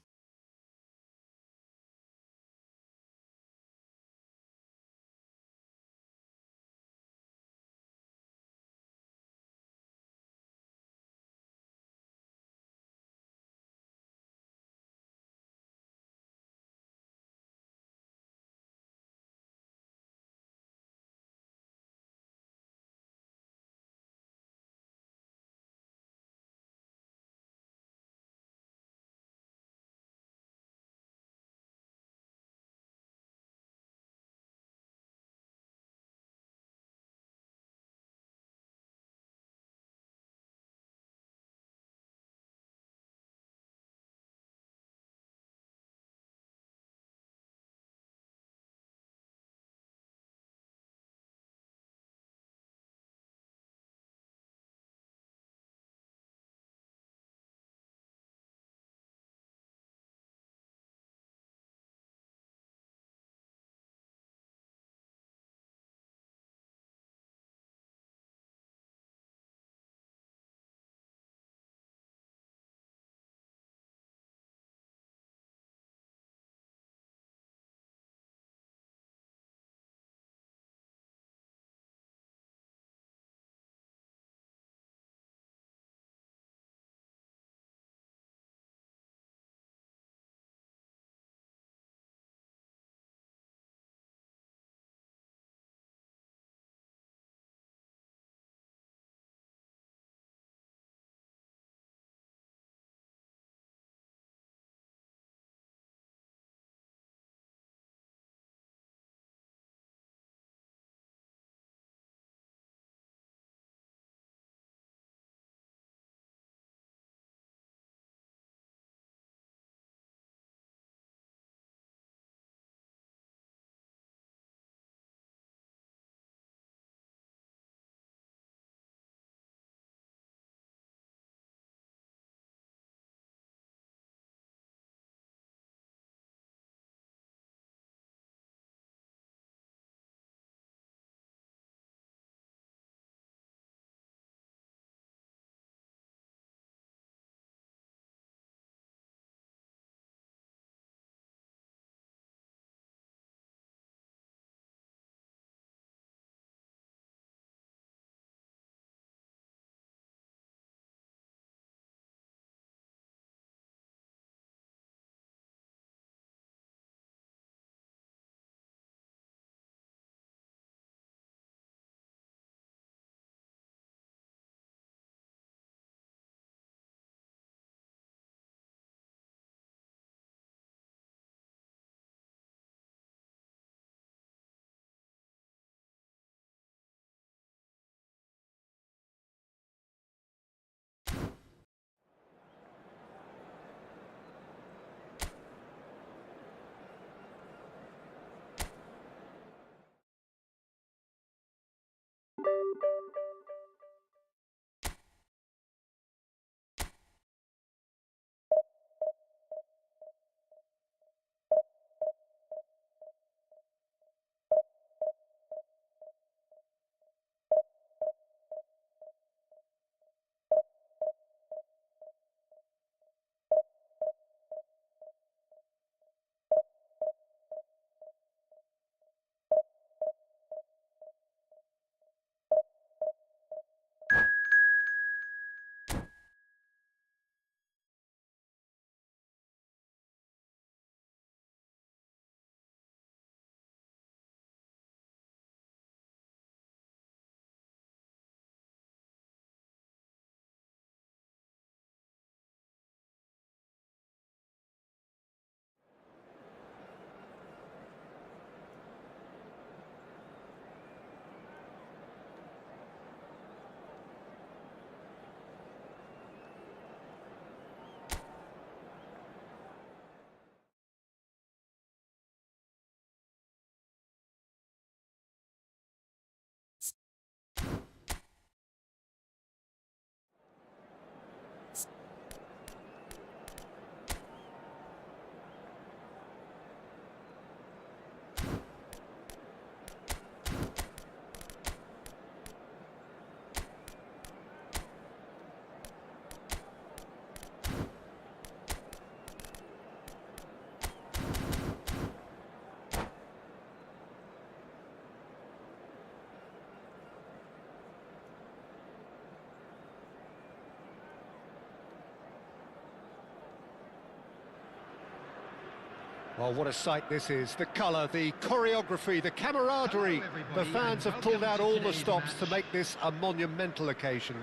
[SPEAKER 1] Well, what a sight this is. The colour, the choreography, the camaraderie.
[SPEAKER 3] Hello,
[SPEAKER 1] The
[SPEAKER 3] everybody,
[SPEAKER 1] fans
[SPEAKER 3] and
[SPEAKER 1] have pulled out
[SPEAKER 3] welcome to
[SPEAKER 1] all the
[SPEAKER 3] today's
[SPEAKER 1] stops to
[SPEAKER 3] match.
[SPEAKER 1] make this a monumental occasion.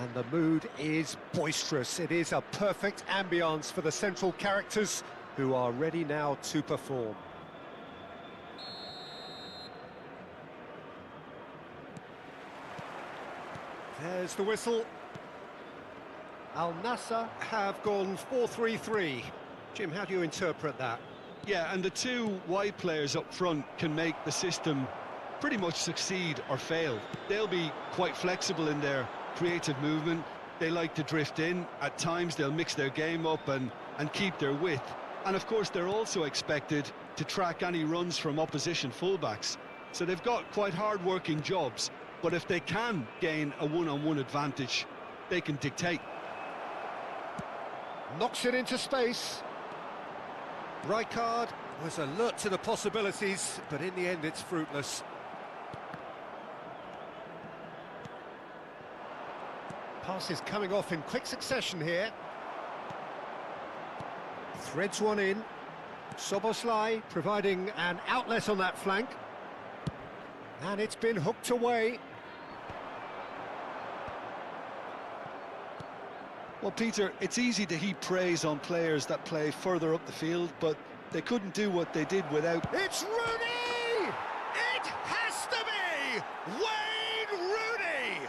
[SPEAKER 1] And the mood is boisterous. It is a perfect ambience for the central characters who are ready now to perform. There's the whistle. Al Nassr have gone 4-3-3. Jim, how do you interpret that?
[SPEAKER 2] Yeah, and the two wide players up front can make the system pretty much succeed or fail. They'll be quite flexible in their creative movement. They like to drift in. At times they'll mix their game up and keep their width. And of course they're also expected to track any runs from opposition fullbacks. So they've got quite hard-working jobs, but if they can gain a one-on-one advantage, they can dictate.
[SPEAKER 1] Knocks it into space. Rijkaard was alert to the possibilities, but in the end it's fruitless. Passes coming off in quick succession here. Threads one in. Soboslai providing an outlet on that flank. And it's been hooked away.
[SPEAKER 2] Well, Peter, it's easy to heap praise on players that play further up the field, but they couldn't do what they did without...
[SPEAKER 1] It's Rooney! It has to be Wayne Rooney!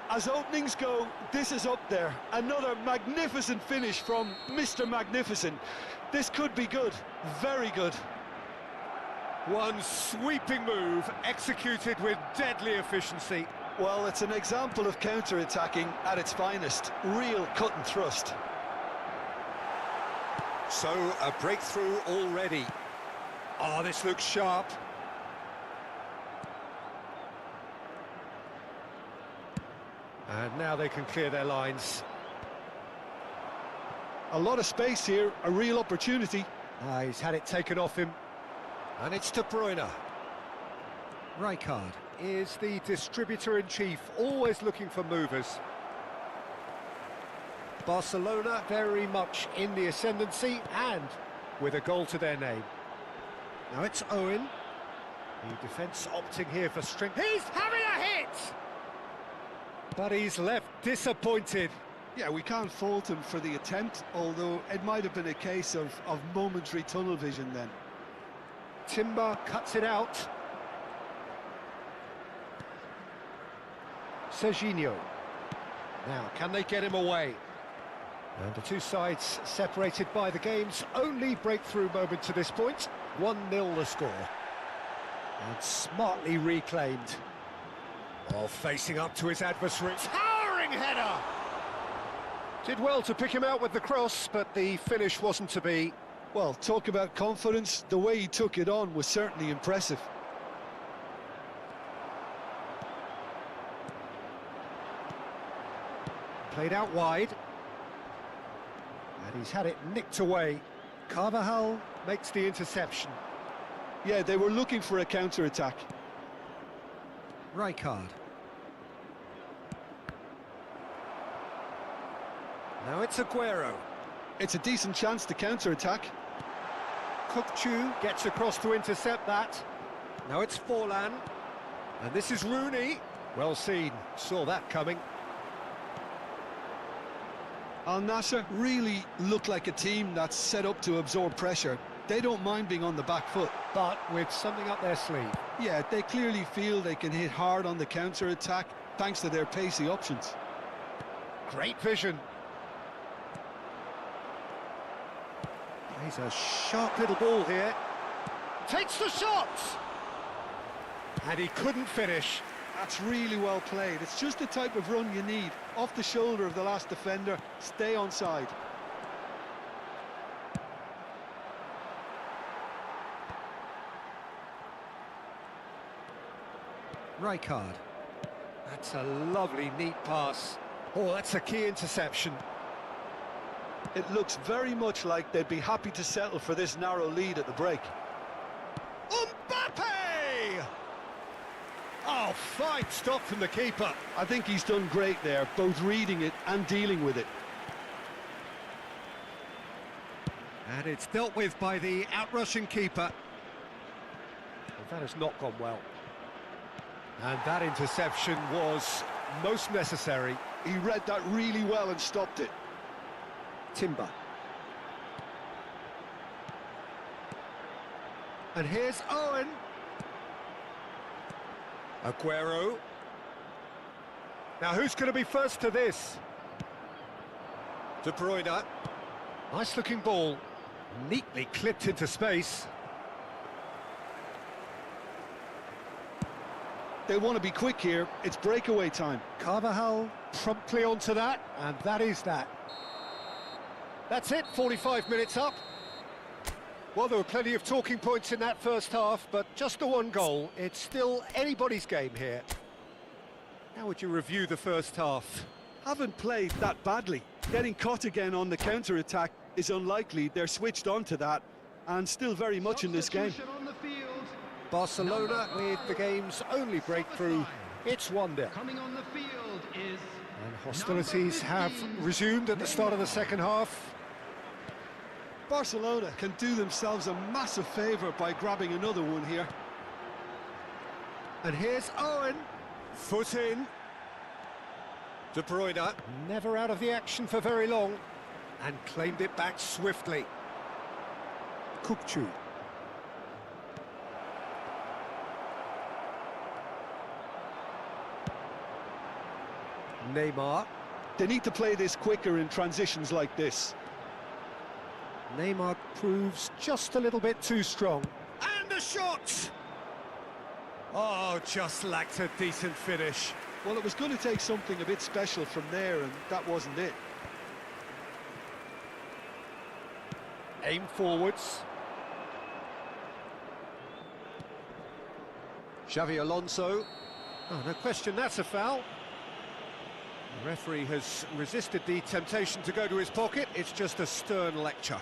[SPEAKER 2] As openings go, this is up there. Another magnificent finish from Mr. Magnificent. This could be good, very good.
[SPEAKER 1] One sweeping move executed with deadly efficiency.
[SPEAKER 2] Well, it's an example of counter-attacking at its finest. Real cut and thrust.
[SPEAKER 1] So, a breakthrough already. Oh, this looks sharp. And now they can clear their lines.
[SPEAKER 2] A lot of space here, a real opportunity.
[SPEAKER 1] He's had it taken off him. And it's De Bruyne. Rijkaard is the distributor-in-chief, always looking for movers. Barcelona very much in the ascendancy and with a goal to their name. Now it's Owen. The defence opting here for strength. He's having a hit! But he's left disappointed.
[SPEAKER 2] Yeah, we can't fault him for the attempt, although it might have been a case of momentary tunnel vision then.
[SPEAKER 1] Timber cuts it out. Serginho. Now, can they get him away? And the two sides separated by the game's only breakthrough moment to this point. 1-0 the score. And smartly reclaimed. While facing up to his adversary. Towering header! Did well to pick him out with the cross, but the finish wasn't to be.
[SPEAKER 2] Well, talk about confidence. The way he took it on was certainly impressive.
[SPEAKER 1] Played out wide. And he's had it nicked away. Carvajal makes the interception.
[SPEAKER 2] Yeah, they were looking for a counter-attack.
[SPEAKER 1] Rijkaard. Now it's Aguero.
[SPEAKER 2] It's a decent chance to counter-attack.
[SPEAKER 1] Kukçu gets across to intercept that. Now it's Forlan. And this is Rooney. Well seen, saw that coming.
[SPEAKER 2] Al Nassr really look like a team that's set up to absorb pressure. They don't mind being on the back foot.
[SPEAKER 1] But with something up their sleeve.
[SPEAKER 2] Yeah, they clearly feel they can hit hard on the counter-attack thanks to their pacey options.
[SPEAKER 1] Great vision. He's a sharp little ball here. Takes the shot! And he couldn't finish.
[SPEAKER 2] That's really well played. It's just the type of run you need. Off the shoulder of the last defender, stay onside.
[SPEAKER 1] Rijkaard. That's a lovely, neat pass. Oh, that's a key interception.
[SPEAKER 2] It looks very much like they'd be happy to settle for this narrow lead at the break.
[SPEAKER 1] Mbappe! Oh, fine stop from the keeper.
[SPEAKER 2] I think he's done great there, both reading it and dealing with it.
[SPEAKER 1] And it's dealt with by the outrushing keeper. Well, that has not gone well. And that interception was most necessary.
[SPEAKER 2] He read that really well and stopped it.
[SPEAKER 1] Timber. And here's Owen. Aguero. Now who's going to be first to this? De Bruyne. Nice looking ball. Neatly clipped into space.
[SPEAKER 2] They want to be quick here. It's breakaway time.
[SPEAKER 1] Carvajal promptly onto that, and that is that. That's it, 45 minutes up. Well, there were plenty of talking points in that first half, but just the one goal. It's still anybody's game here. How would you review the first half?
[SPEAKER 2] Haven't played that badly. Getting caught again on the counter-attack is unlikely. They're switched on to that, and still very much in this game.
[SPEAKER 3] Substitution on the field.
[SPEAKER 1] Barcelona with the game's only breakthrough. It's 1-0.
[SPEAKER 3] Coming on the field is
[SPEAKER 1] And hostilities have resumed at the start of the second half.
[SPEAKER 2] Barcelona can do themselves a massive favour by grabbing another one here.
[SPEAKER 1] And here's Owen. Foot in. De Bruyne, never out of the action for very long, and claimed it back swiftly. Kukçu. Neymar.
[SPEAKER 2] They need to play this quicker in transitions like this.
[SPEAKER 1] Neymar proves just a little bit too strong. And the shot! Oh, just lacked a decent finish.
[SPEAKER 2] Well, it was going to take something a bit special from there, and that wasn't it.
[SPEAKER 1] Aim forwards. Xavi Alonso. Oh, no question, that's a foul. The referee has resisted the temptation to go to his pocket. It's just a stern lecture.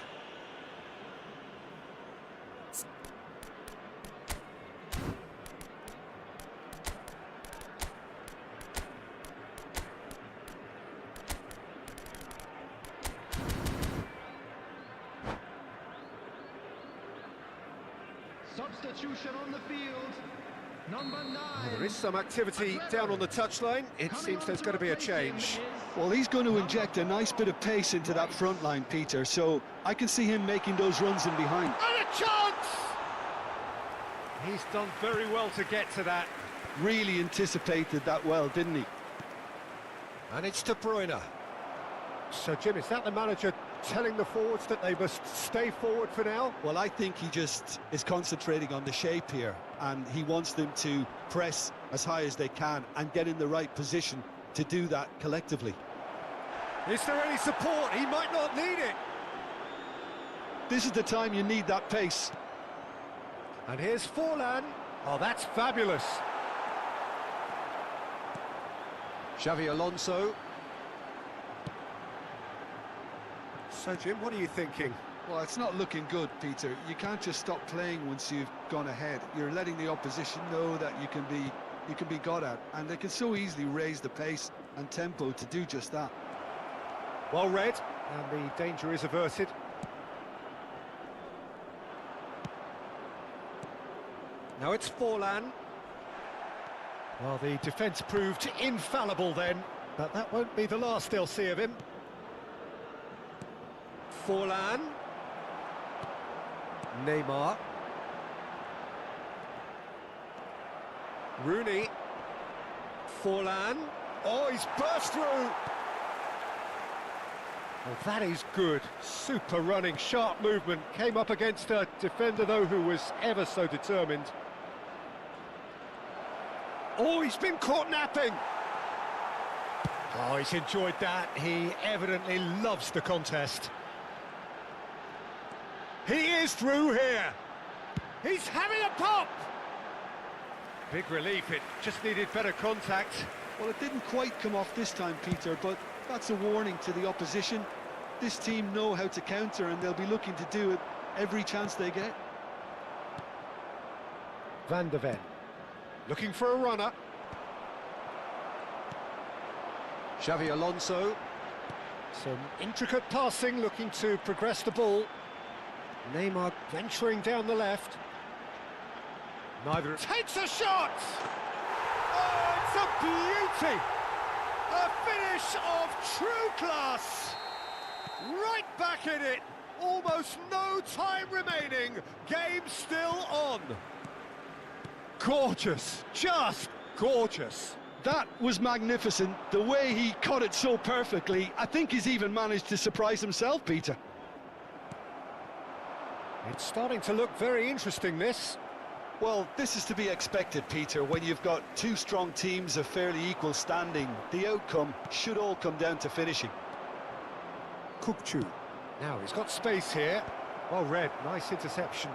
[SPEAKER 3] substitution on the field. Number 9.
[SPEAKER 1] There is some activity down on the touchline. It seems there's going to be a change.
[SPEAKER 2] Well, he's going to inject a nice bit of pace into that front line, Peter, so I can see him making those runs in behind.
[SPEAKER 1] And a chance! He's done very well to get to that.
[SPEAKER 2] Really anticipated that well, didn't he?
[SPEAKER 1] And it's De Bruyne. So, Jim, is that the manager telling the forwards that they must stay forward for now?
[SPEAKER 2] Well, I think he just is concentrating on the shape here, and he wants them to press as high as they can and get in the right position to do that collectively.
[SPEAKER 1] Is there any support? He might not need it.
[SPEAKER 2] This is the time you need that pace.
[SPEAKER 1] And here's Forlan. Oh, that's fabulous. Xavi Alonso. So, Jim, what are you thinking?
[SPEAKER 2] Well, it's not looking good, Peter. You can't just stop playing once you've gone ahead. You're letting the opposition know that you can be got at, and they can so easily raise the pace and tempo to do just that.
[SPEAKER 1] Well read, and the danger is averted. Now it's Forlan. Well, the defence proved infallible then, but that won't be the last they'll see of him. Forlan. Neymar. Rooney. Forlan. Oh, he's burst through! Well, that is good. Super running, sharp movement. Came up against a defender, though, who was ever so determined. Oh, he's been caught napping! Oh, he's enjoyed that. He evidently loves the contest. He is through here. He's having a pop! Big relief, it just needed better contact.
[SPEAKER 2] Well, it didn't quite come off this time, Peter, but that's a warning to the opposition. This team know how to counter, and they'll be looking to do it every chance they get.
[SPEAKER 1] Van der Ven. Looking for a runner. Xavi Alonso. Some intricate passing, looking to progress the ball. Neymar venturing down the left. Neither takes a shot! Oh, it's a beauty! A finish of true class! Right back in it! Almost no time remaining. Game still on. Gorgeous, just gorgeous.
[SPEAKER 2] That was magnificent. The way he cut it so perfectly, I think he's even managed to surprise himself, Peter.
[SPEAKER 1] It's starting to look very interesting, this.
[SPEAKER 2] Well, this is to be expected, Peter. When you've got two strong teams of fairly equal standing, the outcome should all come down to finishing.
[SPEAKER 1] Kukçu. Now he's got space here. Well read, nice interception.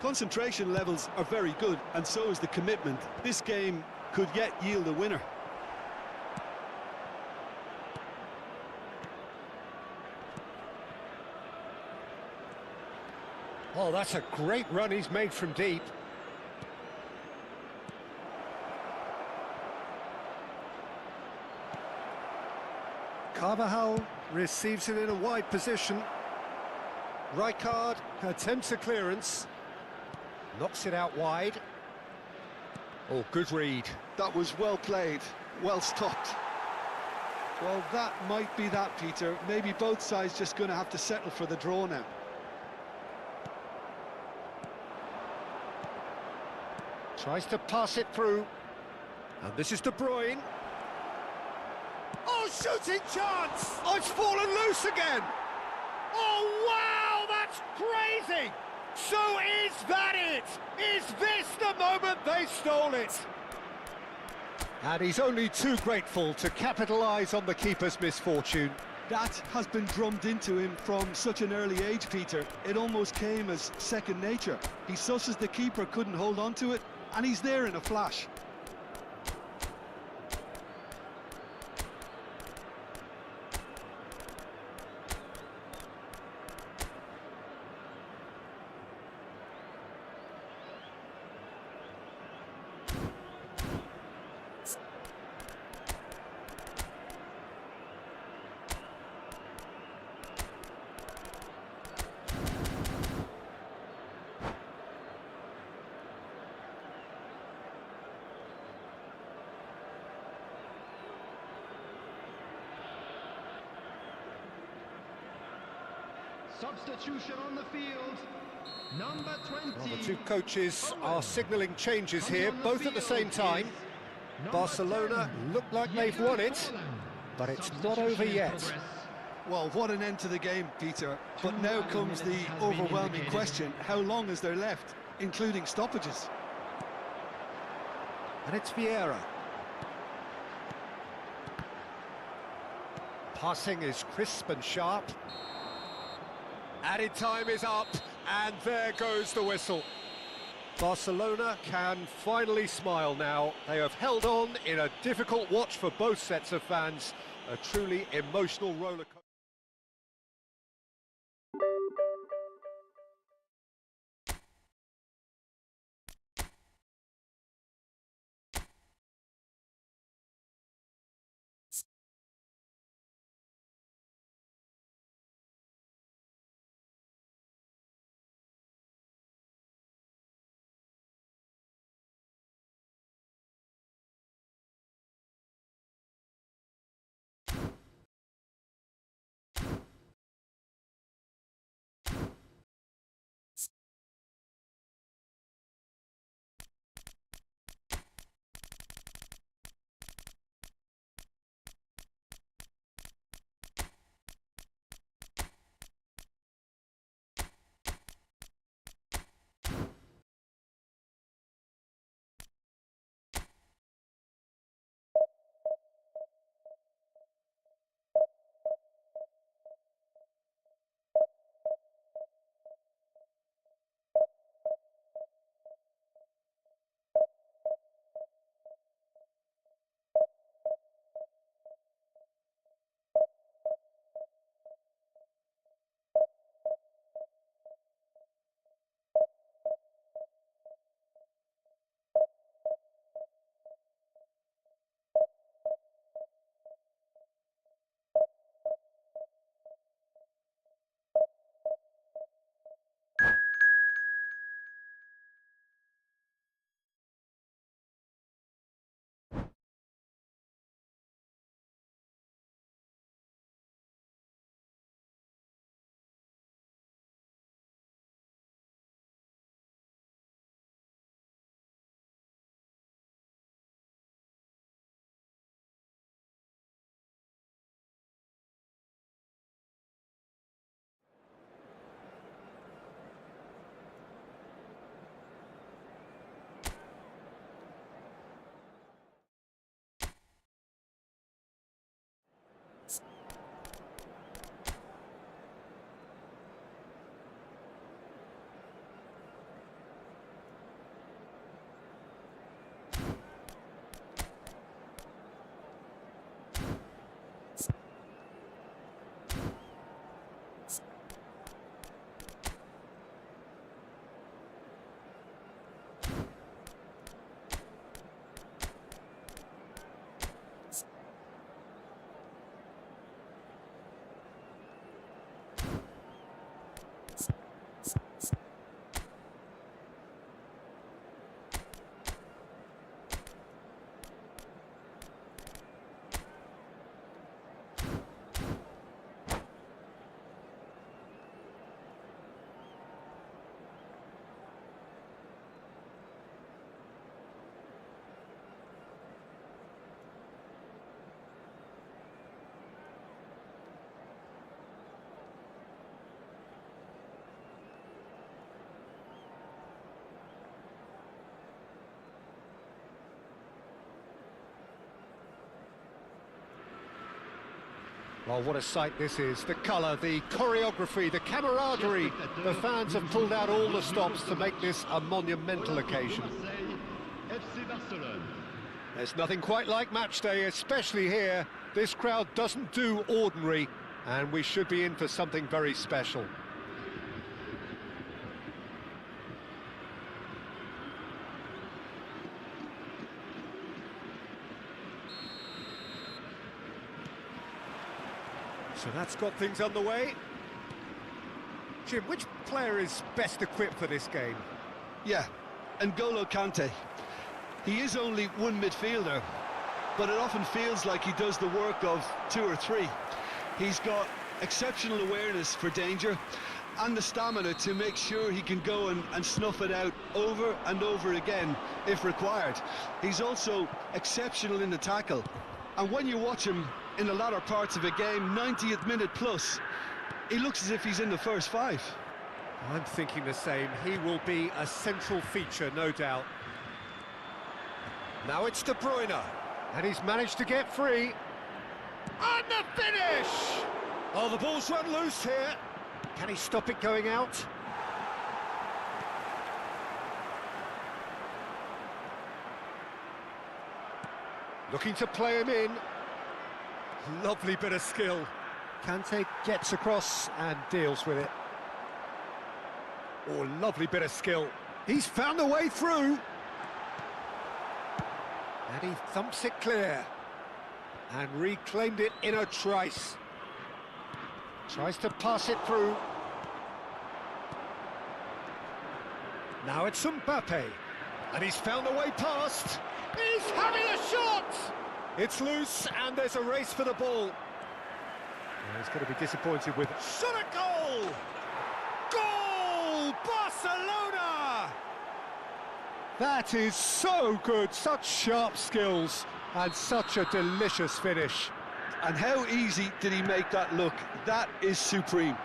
[SPEAKER 2] Concentration levels are very good, and so is the commitment. This game could yet yield a winner.
[SPEAKER 1] Oh, that's a great run he's made from deep. Carvajal receives it in a wide position. Rijkaard attempts a clearance. Knocks it out wide. Oh, good read.
[SPEAKER 2] That was well played, well stopped. Well, that might be that, Peter. Maybe both sides just going to have to settle for the draw now.
[SPEAKER 1] Tries to pass it through. And this is De Bruyne. Oh, shooting chance! Oh, it's fallen loose again! Oh, wow, that's crazy! So is that it? Is this the moment they stole it? And he's only too grateful to capitalise on the keeper's misfortune.
[SPEAKER 2] That has been drummed into him from such an early age, Peter. It almost came as second nature. He susses the keeper couldn't hold on to it, and he's there in a flash.
[SPEAKER 3] Substitution on the field. Number 20.
[SPEAKER 1] Well, the two coaches are signalling changes here, both at the same time. Barcelona look like they've won it, but it's not over yet.
[SPEAKER 2] Well, what an end to the game, Peter. But now comes the overwhelming question: how long is there left, including stoppages?
[SPEAKER 1] And it's Vieira. Passing is crisp and sharp. Added time is up, and there goes the whistle. Barcelona can finally smile now. They have held on in a difficult watch for both sets of fans. A truly emotional rollercoaster. Well, what a sight this is. The colour, the choreography, the camaraderie. The fans have pulled out all the stops to make this a monumental occasion. There's nothing quite like match day, especially here. This crowd doesn't do ordinary, and we should be in for something very special. So that's got things underway. Jim, which player is best equipped for this game?
[SPEAKER 2] Yeah, N'Golo Kante. He is only one midfielder, but it often feels like he does the work of two or three. He's got exceptional awareness for danger and the stamina to make sure he can go and snuff it out over and over again if required. He's also exceptional in the tackle, and when you watch him in the latter parts of a game, 90th minute plus, he looks as if he's in the first five.
[SPEAKER 1] I'm thinking the same. He will be a central feature, no doubt. Now it's De Bruyne, and he's managed to get free. And the finish! Oh, the ball's run loose here. Can he stop it going out? Looking to play him in. Lovely bit of skill. Kante gets across and deals with it. Oh, lovely bit of skill. He's found a way through. And he thumps it clear. And reclaimed it in a trice. Tries to pass it through. Now it's Mbappe. And he's found a way past. He's having a shot! It's loose, and there's a race for the ball. Well, he's going to be disappointed with it. Shot a goal! Goal! Barcelona! That is so good, such sharp skills, and such a delicious finish.
[SPEAKER 2] And how easy did he make that look? That is supreme.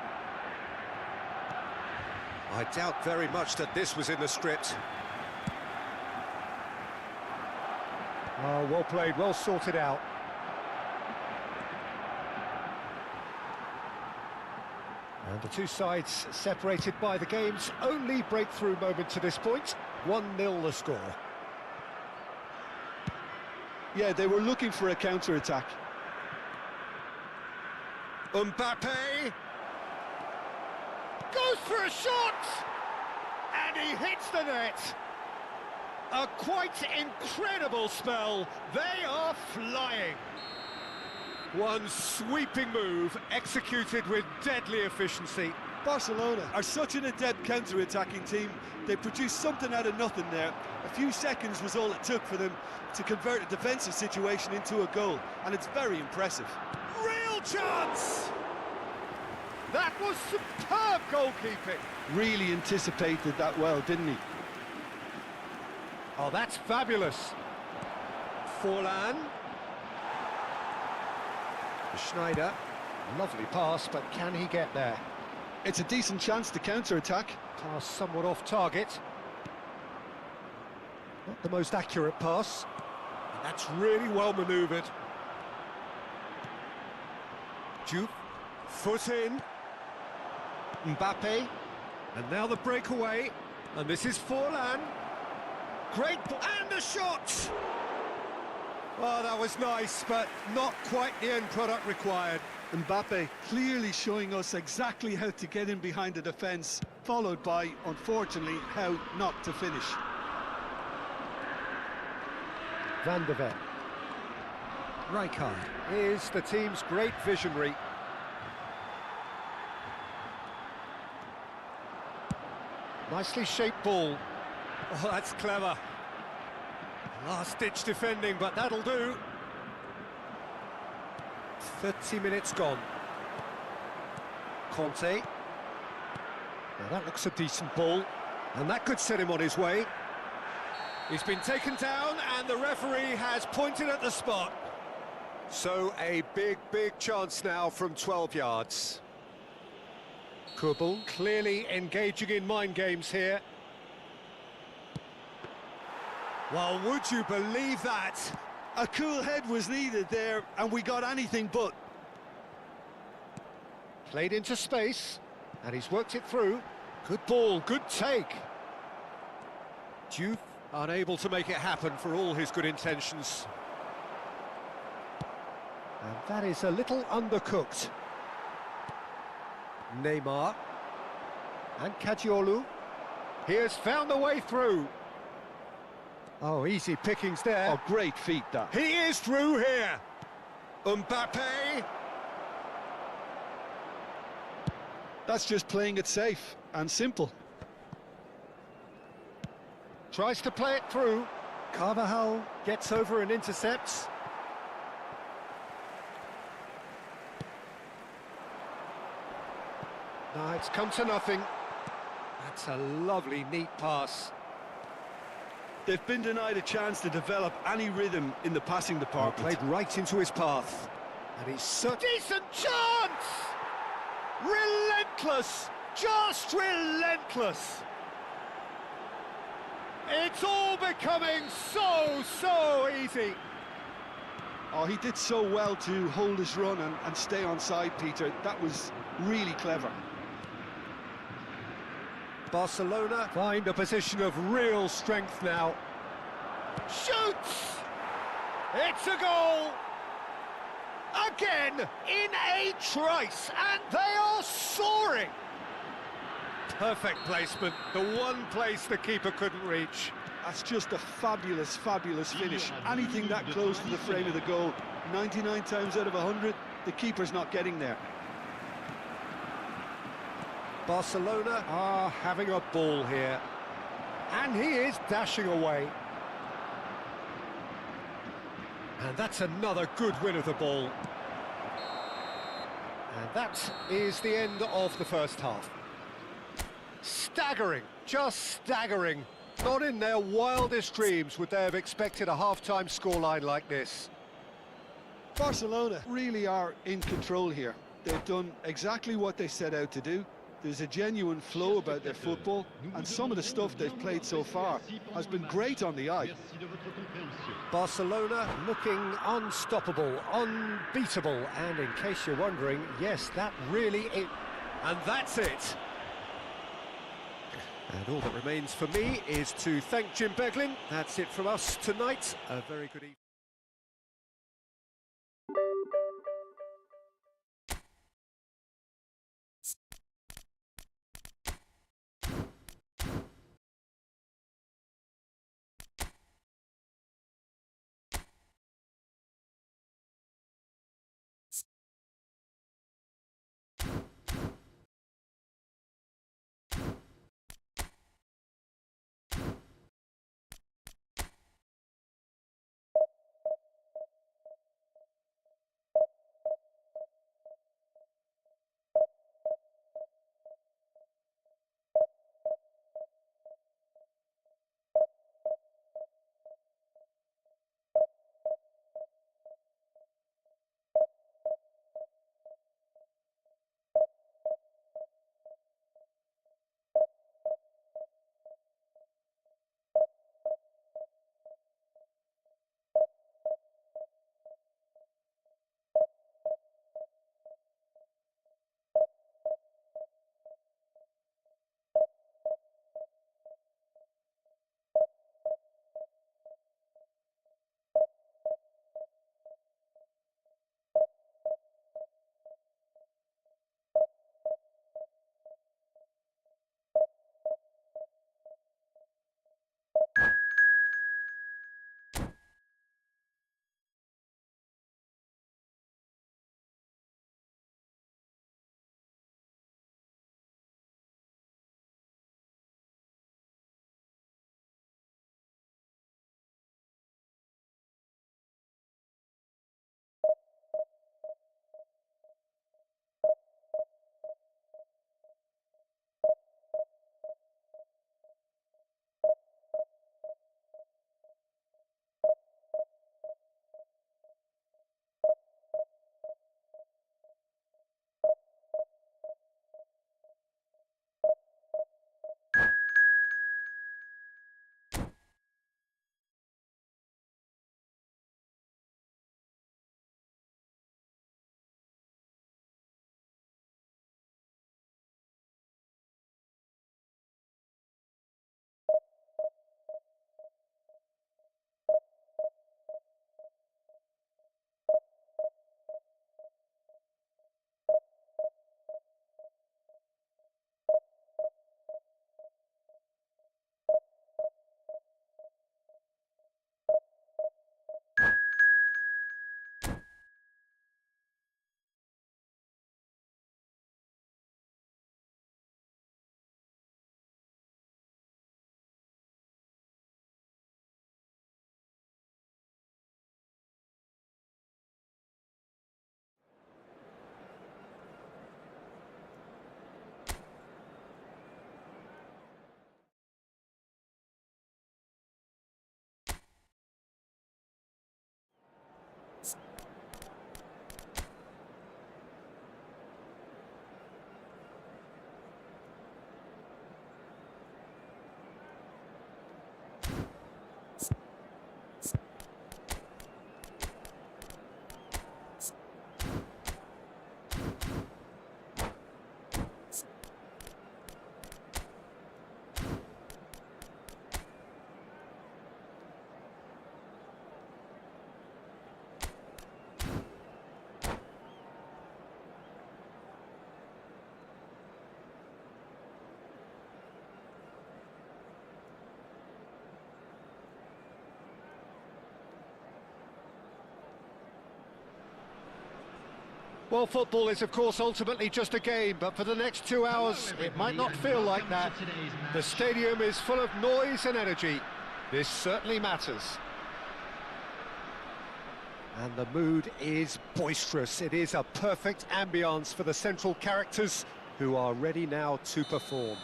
[SPEAKER 1] I doubt very much that this was in the script. Oh, well played, well sorted out. And the two sides separated by the game's only breakthrough moment to this point. 1-0 the score.
[SPEAKER 2] Yeah, they were looking for a counter-attack.
[SPEAKER 1] Mbappe goes for a shot, and he hits the net. A quite incredible spell. They are flying. One sweeping move executed with deadly efficiency.
[SPEAKER 2] Barcelona are such an adept counter-attacking team. They produced something out of nothing there. A few seconds was all it took for them to convert a defensive situation into a goal, and it's very impressive.
[SPEAKER 1] Real chance! That was superb goalkeeping.
[SPEAKER 2] Really anticipated that well, didn't he?
[SPEAKER 1] Oh, that's fabulous. Forlan. Schneider. Lovely pass, but can he get there?
[SPEAKER 2] It's a decent chance to counter-attack.
[SPEAKER 1] Pass somewhat off target. Not the most accurate pass. And that's really well manoeuvred. Juve. Foot in. Mbappe. And now the breakaway. And this is Forlan. Great ball, and a shot! Oh, that was nice, but not quite the end product required.
[SPEAKER 2] Mbappe clearly showing us exactly how to get in behind the defence, followed by, unfortunately, how not to finish.
[SPEAKER 1] Van de Ven. Rijkaard is the team's great visionary. Nicely shaped ball. Oh, that's clever. Last-ditch defending, but that'll do. 30 minutes gone. Conte. Now that looks a decent ball, and that could set him on his way. He's been taken down, and the referee has pointed at the spot. So a big chance now from 12 yards. Kubel clearly engaging in mind games here. Well, would you believe that?
[SPEAKER 2] A cool head was needed there, and we got anything but.
[SPEAKER 1] Played into space, and he's worked it through. Good ball, good take. Juve unable to make it happen for all his good intentions. And that is a little undercooked. Neymar. And Kadiolu. He has found a way through. Oh, easy pickings there.
[SPEAKER 2] Oh, great feat, that.
[SPEAKER 1] He is through here. Mbappe.
[SPEAKER 2] That's just playing it safe and simple.
[SPEAKER 1] Tries to play it through. Carvajal gets over and intercepts. No, it's come to nothing. That's a lovely, neat pass.
[SPEAKER 2] They've been denied a chance to develop any rhythm in the passing department.
[SPEAKER 1] Played right into his path. And he's so... Decent chance! Relentless! Just relentless! It's all becoming so easy.
[SPEAKER 2] Oh, he did so well to hold his run and stay onside, Peter. That was really clever.
[SPEAKER 1] Barcelona find a position of real strength now. Shoots! It's a goal! Again, in a trice, and they are soaring! Perfect placement, the one place the keeper couldn't reach.
[SPEAKER 2] That's just a fabulous finish. Anything that close to the frame of the goal, 99 times out of 100, the keeper's not getting there.
[SPEAKER 1] Barcelona are having a ball here. And he is dashing away. And that's another good win of the ball. And that is the end of the first half. Staggering, just staggering. Not in their wildest dreams would they have expected a half-time scoreline like this.
[SPEAKER 2] Barcelona really are in control here. They've done exactly what they set out to do. There's a genuine flow about their football, and some of the stuff they've played so far has been great on the eye.
[SPEAKER 1] Barcelona looking unstoppable, unbeatable, and in case you're wondering, yes, that really is. And that's it. And all that remains for me is to thank Jim Beglin. That's it from us tonight. A very good evening. Well, football is, of course, ultimately just a game, but for the next 2 hours, it might not feel like that. The stadium is full of noise and energy. This certainly matters. And the mood is boisterous. It is a perfect ambience for the central characters who are ready now to perform.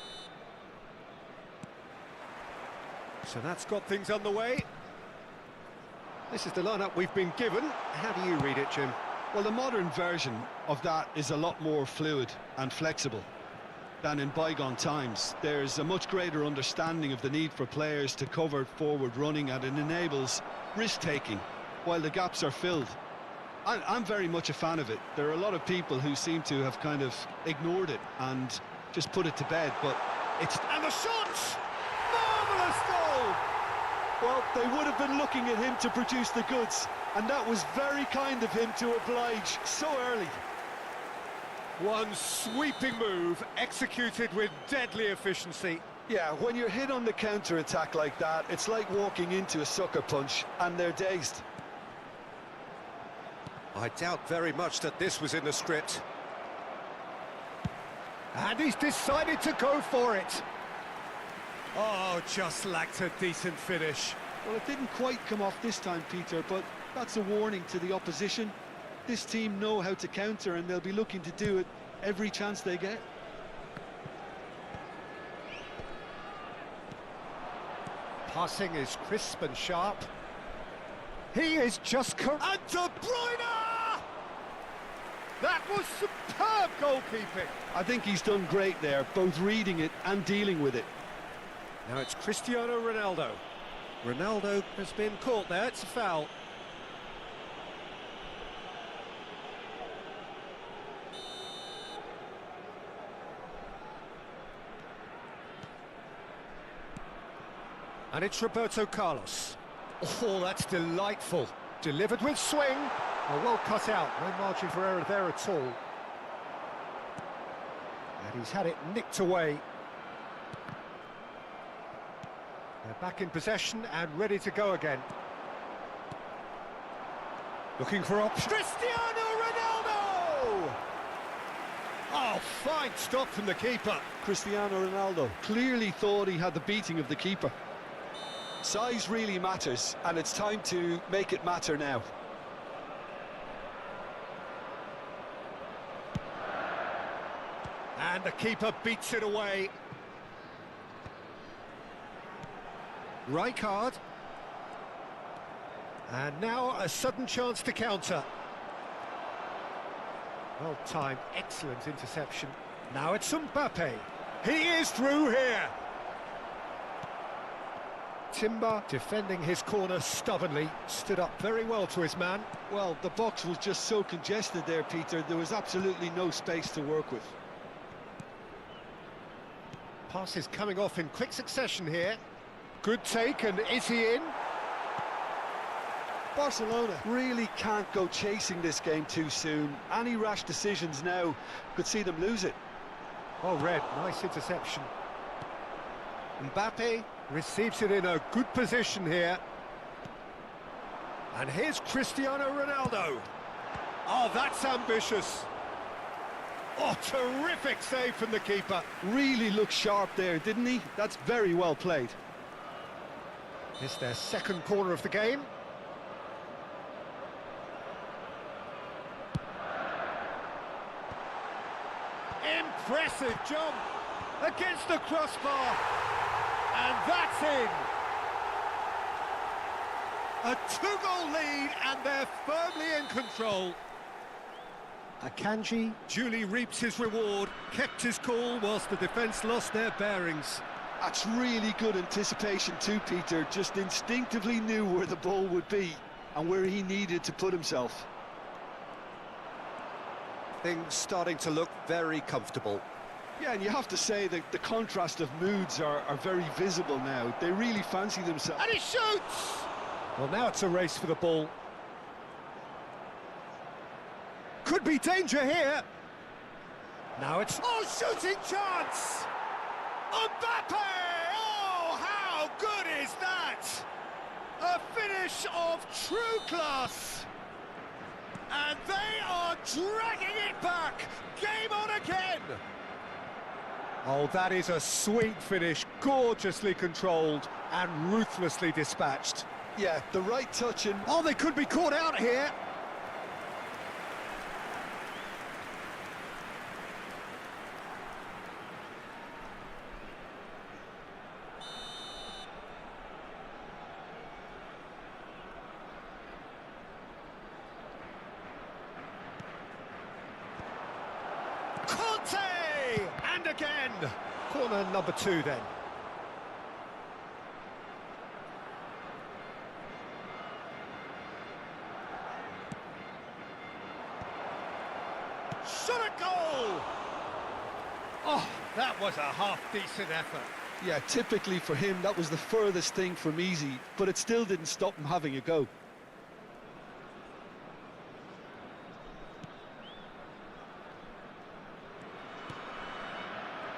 [SPEAKER 1] So that's got things underway. This is the lineup we've been given. How do you read it, Jim?
[SPEAKER 2] Well, the modern version of that is a lot more fluid and flexible than in bygone times. There's a much greater understanding of the need for players to cover forward running, and it enables risk-taking while the gaps are filled. I'm very much a fan of it. There are a lot of people who seem to have kind of ignored it and just put it to bed, but it's...
[SPEAKER 1] And the shot! Marvellous goal!
[SPEAKER 2] Well, they would have been looking at him to produce the goods, and that was very kind of him to oblige so early.
[SPEAKER 1] One sweeping move, executed with deadly efficiency.
[SPEAKER 2] Yeah, when you're hit on the counter-attack like that, it's like walking into a sucker punch, and they're dazed.
[SPEAKER 1] I doubt very much that this was in the script. And he's decided to go for it. Oh, just lacked a decent finish.
[SPEAKER 2] Well, it didn't quite come off this time, Peter, but that's a warning to the opposition. This team know how to counter, and they'll be looking to do it every chance they get.
[SPEAKER 1] Passing is crisp and sharp. He is just correct. And De Bruyne! That was superb goalkeeping.
[SPEAKER 2] I think he's done great there, both reading it and dealing with it.
[SPEAKER 1] Now it's Cristiano Ronaldo. Ronaldo has been caught there, it's a foul. And it's Roberto Carlos. Oh, that's delightful. Delivered with swing. Oh, well cut out, no margin for error there at all. And he's had it nicked away. They're back in possession and ready to go again. Looking for options. Cristiano Ronaldo! Oh, fine stop from the keeper.
[SPEAKER 2] Cristiano Ronaldo clearly thought he had the beating of the keeper. Size really matters, and it's time to make it matter now.
[SPEAKER 1] And the keeper beats it away. Rijkaard. And now a sudden chance to counter. Well timed, excellent interception. Now it's Mbappe. He is through here. Timber defending his corner stubbornly, stood up very well to his man.
[SPEAKER 2] Well, the box was just so congested there, Peter. There was absolutely no space to work with.
[SPEAKER 1] Passes coming off in quick succession here. Good take, and is he in?
[SPEAKER 2] Barcelona really can't go chasing this game too soon. Any rash decisions now could see them lose it.
[SPEAKER 1] Oh, Red, nice interception. Mbappe receives it in a good position here. And here's Cristiano Ronaldo. Oh, that's ambitious. Oh, terrific save from the keeper.
[SPEAKER 2] Really looked sharp there, didn't he? That's very well played.
[SPEAKER 1] It's their second corner of the game. Impressive jump against the crossbar. And that's in. A two-goal lead, and they're firmly in control. Akanji duly reaps his reward, kept his cool whilst the defence lost their bearings.
[SPEAKER 2] That's really good anticipation too, Peter. Just instinctively knew where the ball would be and where he needed to put himself.
[SPEAKER 1] Things starting to look very comfortable.
[SPEAKER 2] Yeah, and you have to say that the contrast of moods are very visible now. They really fancy themselves.
[SPEAKER 1] And he shoots! Well, now it's a race for the ball. Could be danger here. Now it's... Oh, shooting chance! Mbappe! Oh, how good is that? A finish of true class. And they are dragging it back! Game on again! Oh, that is a sweet finish, gorgeously controlled and ruthlessly dispatched.
[SPEAKER 2] Yeah, the right touch and...
[SPEAKER 1] Oh, they could be caught out here! And again! Corner number 2 then. Shot a goal! Oh, that was a half-decent effort.
[SPEAKER 2] Yeah, typically for him, that was the furthest thing from easy, but it still didn't stop him having a go.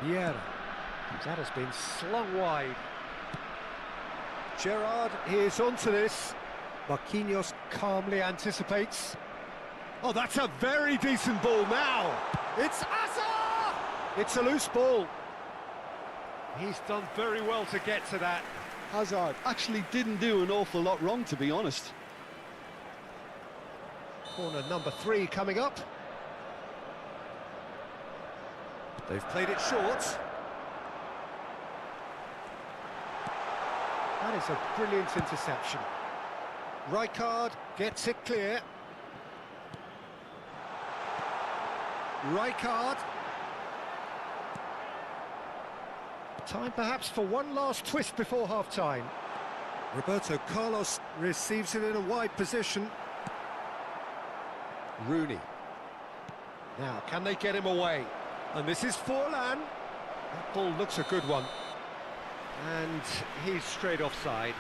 [SPEAKER 1] Vieira. That has been slung wide. Gerrard is onto this. Marquinhos calmly anticipates. Oh, that's a very decent ball now. It's Asa! It's a loose ball. He's done very well to get to that.
[SPEAKER 2] Hazard actually didn't do an awful lot wrong, to be honest.
[SPEAKER 1] Corner number 3 coming up. They've played it short. That is a brilliant interception. Rijkaard gets it clear. Rijkaard. Time perhaps for one last twist before half-time. Roberto Carlos receives it in a wide position. Rooney. Now, can they get him away? And this is Forlan. That ball looks a good one. And he's straight offside.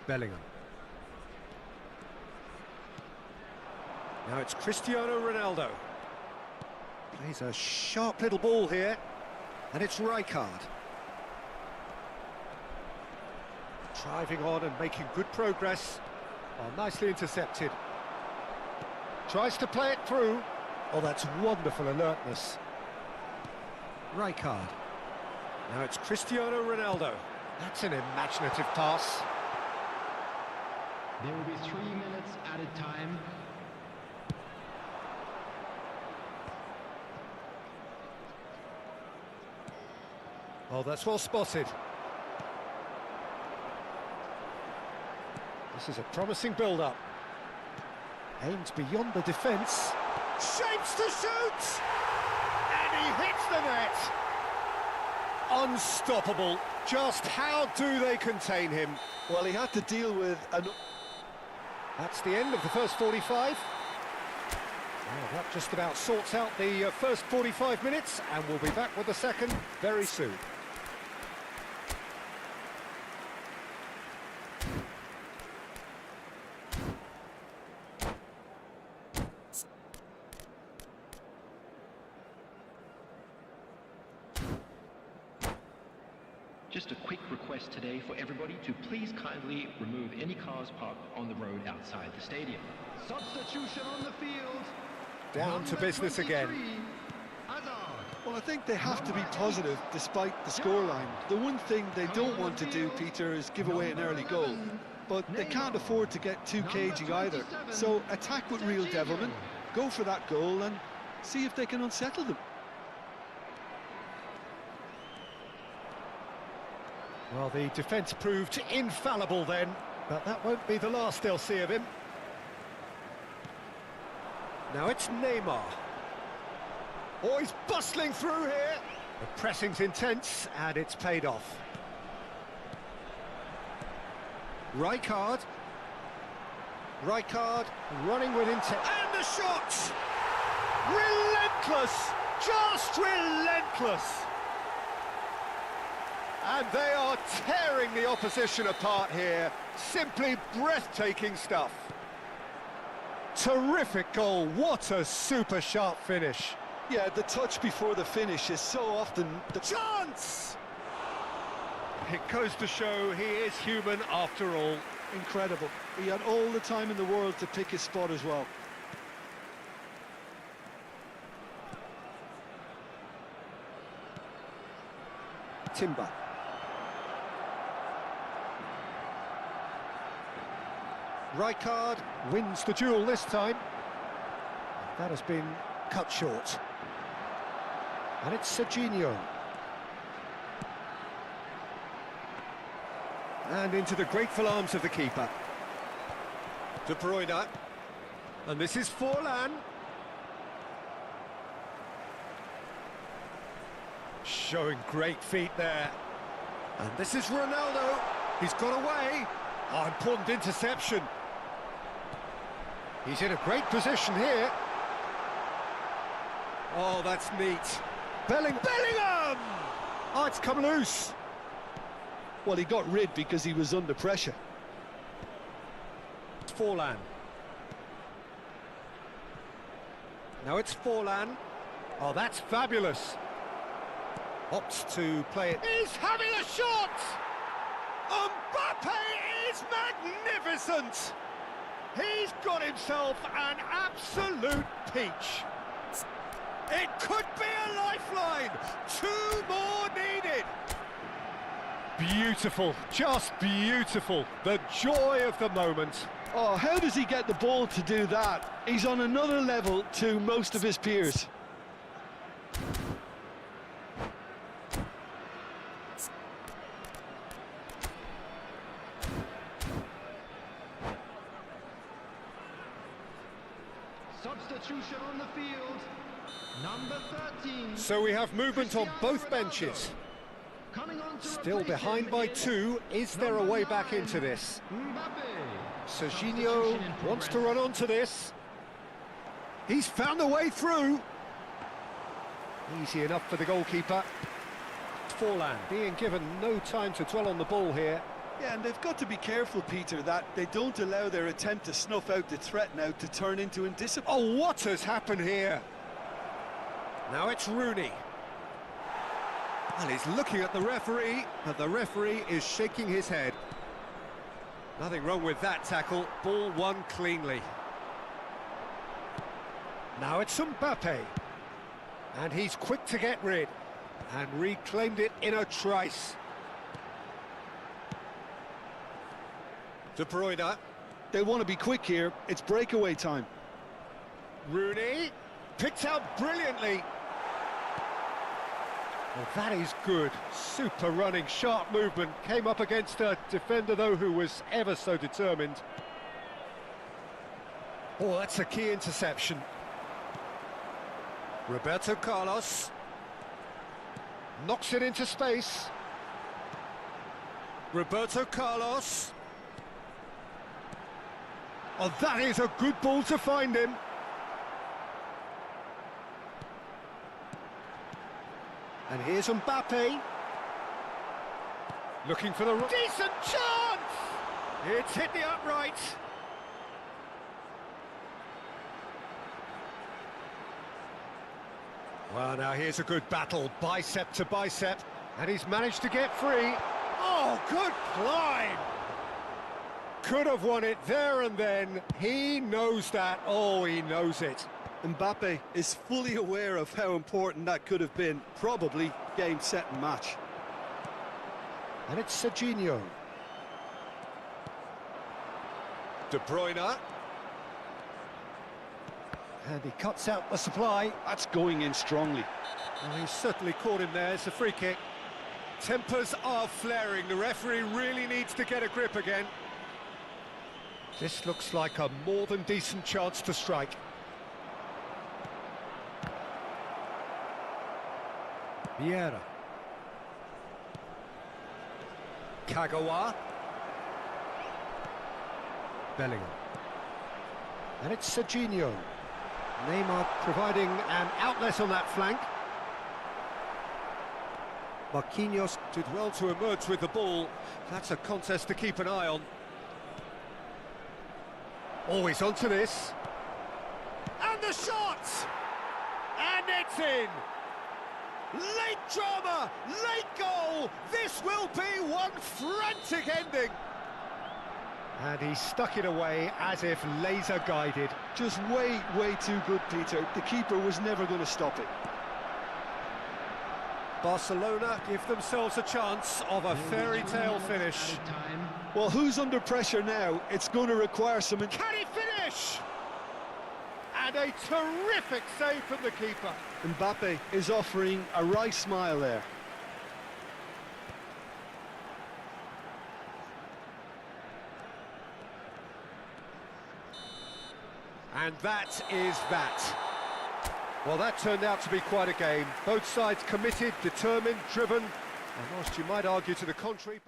[SPEAKER 1] Bellingham. Now it's Cristiano Ronaldo. Plays a sharp little ball here. And it's Rijkaard. Driving on and making good progress. Oh, nicely intercepted. Tries to play it through. Oh, that's wonderful alertness. Rijkaard. Now it's Cristiano Ronaldo. That's an imaginative pass.
[SPEAKER 3] There will be 3 minutes added time.
[SPEAKER 1] Oh, that's well spotted. This is a promising build-up. Aims beyond the defence. Shapes to shoot! And he hits the net! Unstoppable. Just how do they contain him?
[SPEAKER 2] Well, he had to deal with an...
[SPEAKER 1] That's the end of the first 45. Well, that just about sorts out the first 45 minutes, and we'll be back with the second very soon.
[SPEAKER 3] Just a quick request today for everybody to please kindly remove any cars parked on the road outside the stadium. Substitution on the field.
[SPEAKER 1] Down to business again.
[SPEAKER 3] Hazard.
[SPEAKER 2] Well, I think they have to be positive despite the scoreline. The one thing they don't want to do, Peter, is give away an early goal. But they can't afford to get too cagey either. So attack with real devilment, go for that goal and see if they can unsettle them.
[SPEAKER 1] Well, the defence proved infallible then, but that won't be the last they'll see of him. Now it's Neymar. Oh, he's bustling through here. The pressing's intense, and it's paid off. Rijkaard. Rijkaard running with intent. And the shot! Relentless! Just relentless! And they are tearing the opposition apart here. Simply breathtaking stuff. Terrific goal. What a super sharp finish.
[SPEAKER 2] Yeah, the touch before the finish is so often...
[SPEAKER 1] Chance! It goes to show he is human after all.
[SPEAKER 2] Incredible. He had all the time in the world to pick his spot as well. Timber.
[SPEAKER 1] Rijkaard wins the duel this time. That has been cut short. And it's Serginho. And into the grateful arms of the keeper. De Bruyne. And this is Forlan. Showing great feet there. And this is Ronaldo. He's got away. Oh, important interception. He's in a great position here. Oh, that's neat. Bellingham! Oh, it's come loose.
[SPEAKER 2] Well, he got rid because he was under pressure.
[SPEAKER 1] It's Forlan. Now it's Forlan. Oh, that's fabulous. Opts to play it. He's having a shot! Mbappe is magnificent! He's got himself an absolute peach. It could be a lifeline. 2 more needed. Beautiful, just beautiful. The joy of the moment.
[SPEAKER 2] Oh, how does he get the ball to do that? He's on another level to most of his peers.
[SPEAKER 3] Substitution on the field. Number 13.
[SPEAKER 1] So we have movement on both benches. Still behind by 2. Is there a way back into this? Serginho wants to run onto this. He's found a way through. Easy enough for the goalkeeper. Forlan being given no time to dwell on the ball here.
[SPEAKER 2] Yeah, and they've got to be careful, Peter, that they don't allow their attempt to snuff out the threat now to turn into indiscipline.
[SPEAKER 1] Oh, what has happened here? Now it's Rooney. Well, he's looking at the referee, and the referee is shaking his head. Nothing wrong with that tackle. Ball won cleanly. Now it's Mbappe. And he's quick to get rid. And reclaimed it in a trice. De Bruyne.
[SPEAKER 2] They want to be quick here. It's breakaway time.
[SPEAKER 1] Rooney. Picked out brilliantly. Well, that is good. Super running, sharp movement. Came up against a defender, though, who was ever so determined. Oh, that's a key interception. Roberto Carlos. Knocks it into space. Roberto Carlos. Oh, that is a good ball to find him. And here's Mbappe. Looking for the... Decent chance! It's hit the upright. Well, now here's a good battle, bicep to bicep. And he's managed to get free. Oh, good climb! Could have won it there and then. He knows that. Oh, he knows it.
[SPEAKER 2] Mbappe is fully aware of how important that could have been. Probably game, set and match.
[SPEAKER 1] And it's Serginho. De Bruyne. And he cuts out the supply.
[SPEAKER 2] That's going in strongly.
[SPEAKER 1] Well, he's certainly caught him there. It's a free kick. Tempers are flaring. The referee really needs to get a grip again. This looks like a more than decent chance to strike. Vieira. Kagawa. Bellingham. And it's Serginho. Neymar providing an outlet on that flank. Marquinhos did well to emerge with the ball. That's a contest to keep an eye on. Always onto this. And the shot! And it's in! Late drama, late goal. This will be one frantic ending. And he stuck it away as if laser guided.
[SPEAKER 2] Just way too good, Peter. The keeper was never going to stop it.
[SPEAKER 1] Barcelona give themselves a chance of a fairy tale finish.
[SPEAKER 2] Well, who's under pressure now? It's going to require some...
[SPEAKER 1] Can he finish? And a terrific save from the keeper.
[SPEAKER 2] Mbappe is offering a wry smile there.
[SPEAKER 1] And that is that. Well, that turned out to be quite a game. Both sides committed, determined, driven, and whilst you might argue to the contrary...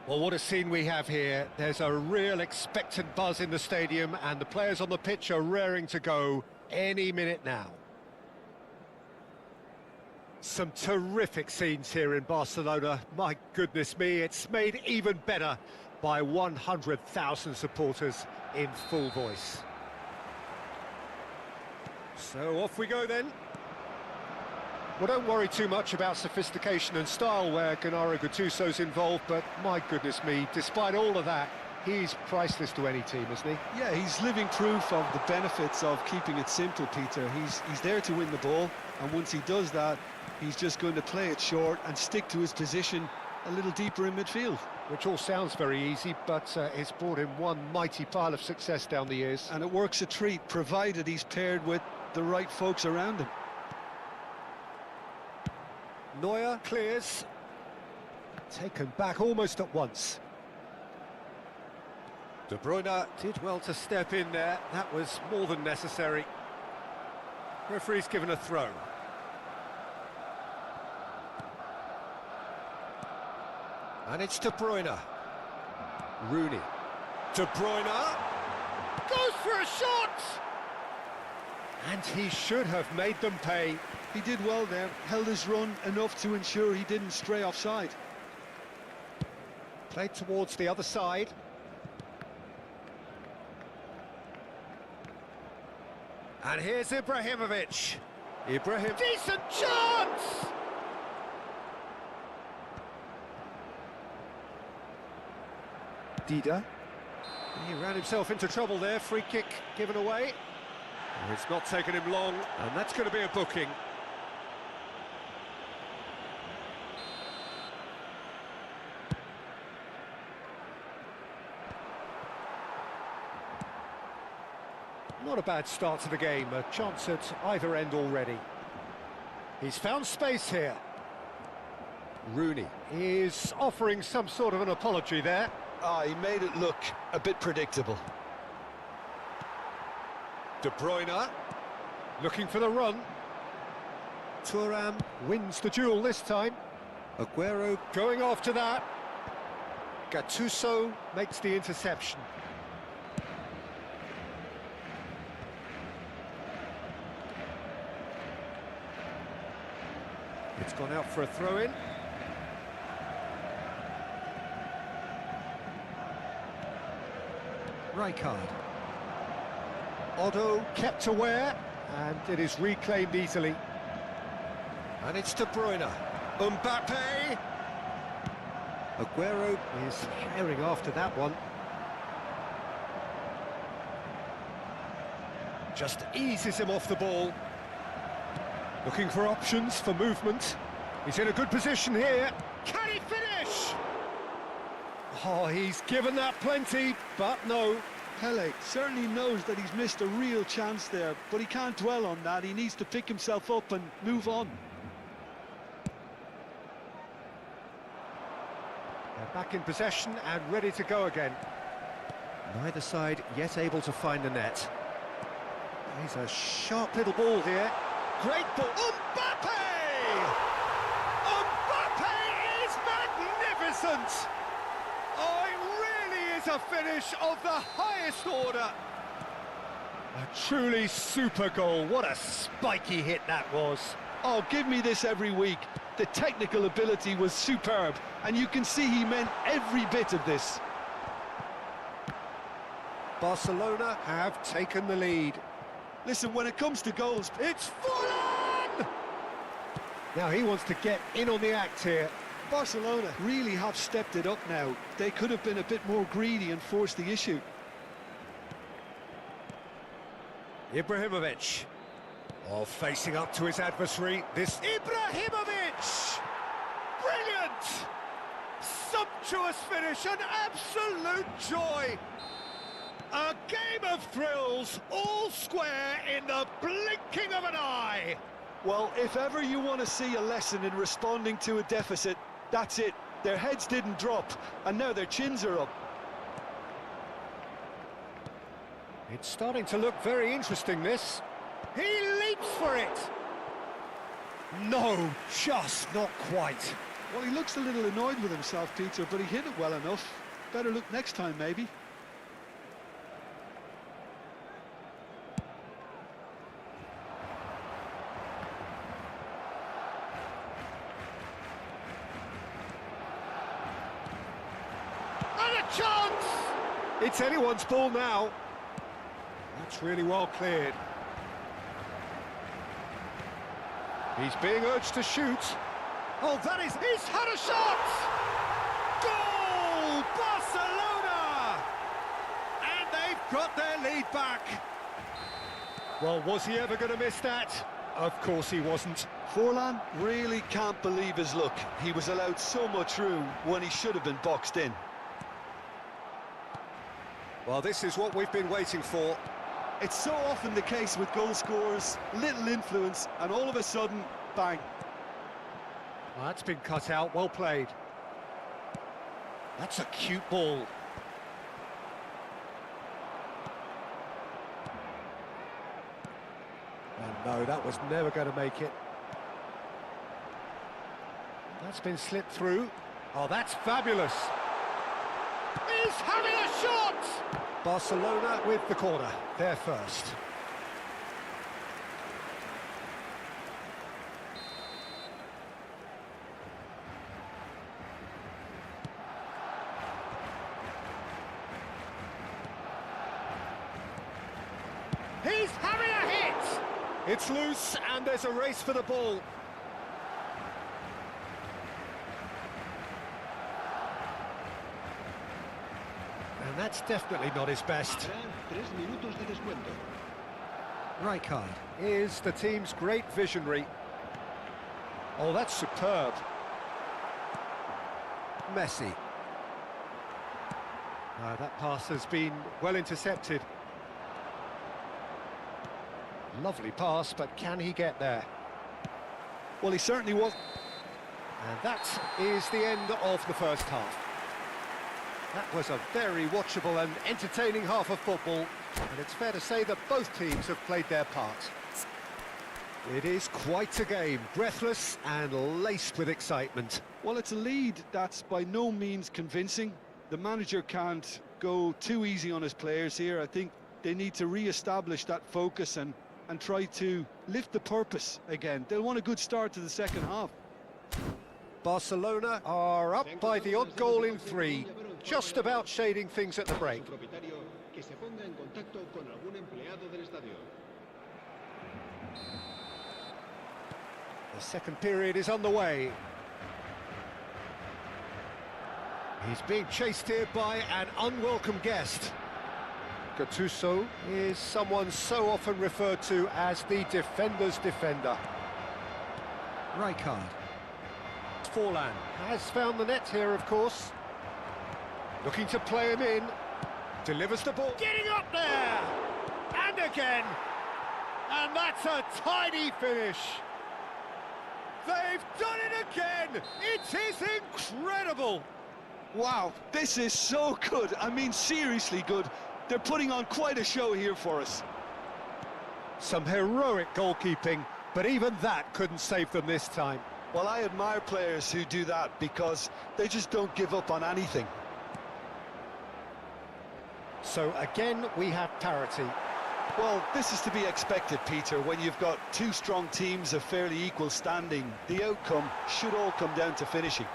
[SPEAKER 1] Well, what a scene we have here. There's a real expectant buzz in the stadium, and the players on the pitch are raring to go any minute now. Some terrific scenes here in Barcelona. My goodness me, it's made even better by 100,000 supporters in full voice. So off we go then. Well, don't worry too much about sophistication and style where Gennaro Gattuso's involved, but my goodness me, despite all of that, he's priceless to any team, isn't he?
[SPEAKER 2] Yeah, he's living proof of the benefits of keeping it simple, Peter. He's there to win the ball, and once he does that, he's just going to play it short and stick to his position a little deeper in midfield.
[SPEAKER 1] Which all sounds very easy, but it's brought him one mighty pile of success down the years.
[SPEAKER 2] And it works a treat, provided he's paired with the right folks around him.
[SPEAKER 1] Neuer clears. Taken back almost at once. De Bruyne did well to step in there. That was more than necessary. Referee's given a throw. And it's De Bruyne. Rooney. De Bruyne goes for a shot! And he should have made them pay.
[SPEAKER 2] He did well there, held his run enough to ensure he didn't stray offside.
[SPEAKER 1] Played towards the other side. And here's Ibrahimovic. Decent chance! Dida. He ran himself into trouble there. Free kick given away. It's not taken him long, and that's going to be a booking. Not a bad start to the game, a chance at either end already. He's found space here. Rooney is offering some sort of an apology there.
[SPEAKER 2] He made it look a bit predictable.
[SPEAKER 1] De Bruyne looking for the run. Thuram wins the duel this time. Aguero going after that. Gattuso makes the interception. It's gone out for a throw-in. Rijkaard. Otto kept aware, and it is reclaimed easily. And it's De Bruyne. Mbappe! Aguero is herring after that one. Just eases him off the ball. Looking for options for movement. He's in a good position here. Can he finish? Oh, he's given that plenty, but no.
[SPEAKER 2] Pele certainly knows that he's missed a real chance there, but he can't dwell on that. He needs to pick himself up and move on.
[SPEAKER 1] They're back in possession and ready to go again. Neither side yet able to find the net. He's a sharp little ball here. Great ball. Mbappe! Mbappe is magnificent! Oh, it really is a finish of the highest order. A truly super goal. What a spiky hit that was.
[SPEAKER 2] Oh, give me this every week. The technical ability was superb, and you can see he meant every bit of this.
[SPEAKER 1] Barcelona have taken the lead.
[SPEAKER 2] Listen, when it comes to goals,
[SPEAKER 1] It's Fulham! Now he wants to get in on the act here.
[SPEAKER 2] Barcelona really have stepped it up now. They could have been a bit more greedy and forced the issue.
[SPEAKER 1] Ibrahimovic. Oh, facing up to his adversary. This Ibrahimovic! Brilliant! Sumptuous finish, an absolute joy! A game of thrills, all square in the blinking of an eye.
[SPEAKER 2] Well, if ever you want to see a lesson in responding to a deficit, that's it. Their heads didn't drop, and now their chins are up.
[SPEAKER 1] It's starting to look very interesting, this. He leaps for it. No, just not quite.
[SPEAKER 2] Well, he looks a little annoyed with himself, Peter, but he hit it well enough. Better look next time, maybe.
[SPEAKER 1] And a chance! It's anyone's ball now. That's really well cleared. He's being urged to shoot. Oh, that is... He's had a shot! Goal! Barcelona! And they've got their lead back. Well, was he ever going to miss that? Of course he wasn't.
[SPEAKER 2] Forlan really can't believe his luck. He was allowed so much room when he should have been boxed in.
[SPEAKER 1] Well, this is what we've been waiting for.
[SPEAKER 2] It's so often the case with goal scorers, little influence, and all of a sudden, bang.
[SPEAKER 1] Well, that's been cut out, well played. That's a cute ball. And no, that was never going to make it. That's been slipped through. Oh, that's fabulous. He's having a shot! Barcelona with the corner, they're first. He's having a hit! It's loose and there's a race for the ball. And that's definitely not his best.
[SPEAKER 4] Habrá 3 minutos de descuento.
[SPEAKER 1] Rijkaard is the team's great visionary. Oh, that's superb. Messi. That pass has been well intercepted. Lovely pass, but can he get there?
[SPEAKER 2] Well, he certainly was.
[SPEAKER 1] And that is the end of the first half. That was a very watchable and entertaining half of football, and it's fair to say that both teams have played their part. It is quite a game, breathless and laced with excitement.
[SPEAKER 2] Well, it's a lead that's by no means convincing. The manager can't go too easy on his players here. I think they need to re-establish that focus and try to lift the purpose again. They'll want a good start to the second half.
[SPEAKER 1] Barcelona are up by the odd goal in 3, just about shading things at the break. The second period is underway. He's being chased here by an unwelcome guest. Gattuso is someone so often referred to as the defender's defender. Rijkaard. Forlan has found the net here, of course. Looking to play him in. Delivers the ball. Getting up there! And again! And that's a tidy finish! They've done it again! It is incredible!
[SPEAKER 2] Wow, this is so good. I mean, seriously good. They're putting on quite a show here for us.
[SPEAKER 1] Some heroic goalkeeping, but even that couldn't save them this time.
[SPEAKER 2] Well, I admire players who do that because they just don't give up on anything.
[SPEAKER 1] So again, we have parity.
[SPEAKER 2] Well, this is to be expected, Peter. When you've got two strong teams of fairly equal standing, the outcome should all come down to finishing.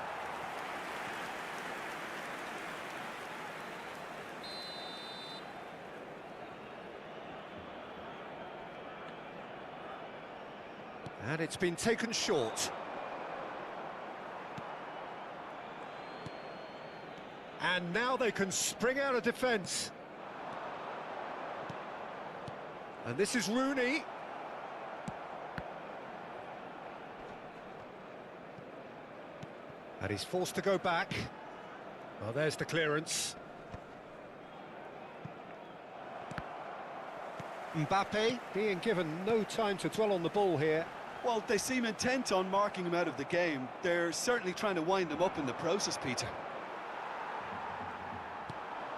[SPEAKER 1] And it's been taken short. And now they can spring out of defence. And this is Rooney. And he's forced to go back. Well, there's the clearance. Mbappe being given no time to dwell on the ball here.
[SPEAKER 2] Well, they seem intent on marking him out of the game. They're certainly trying to wind him up in the process, Peter.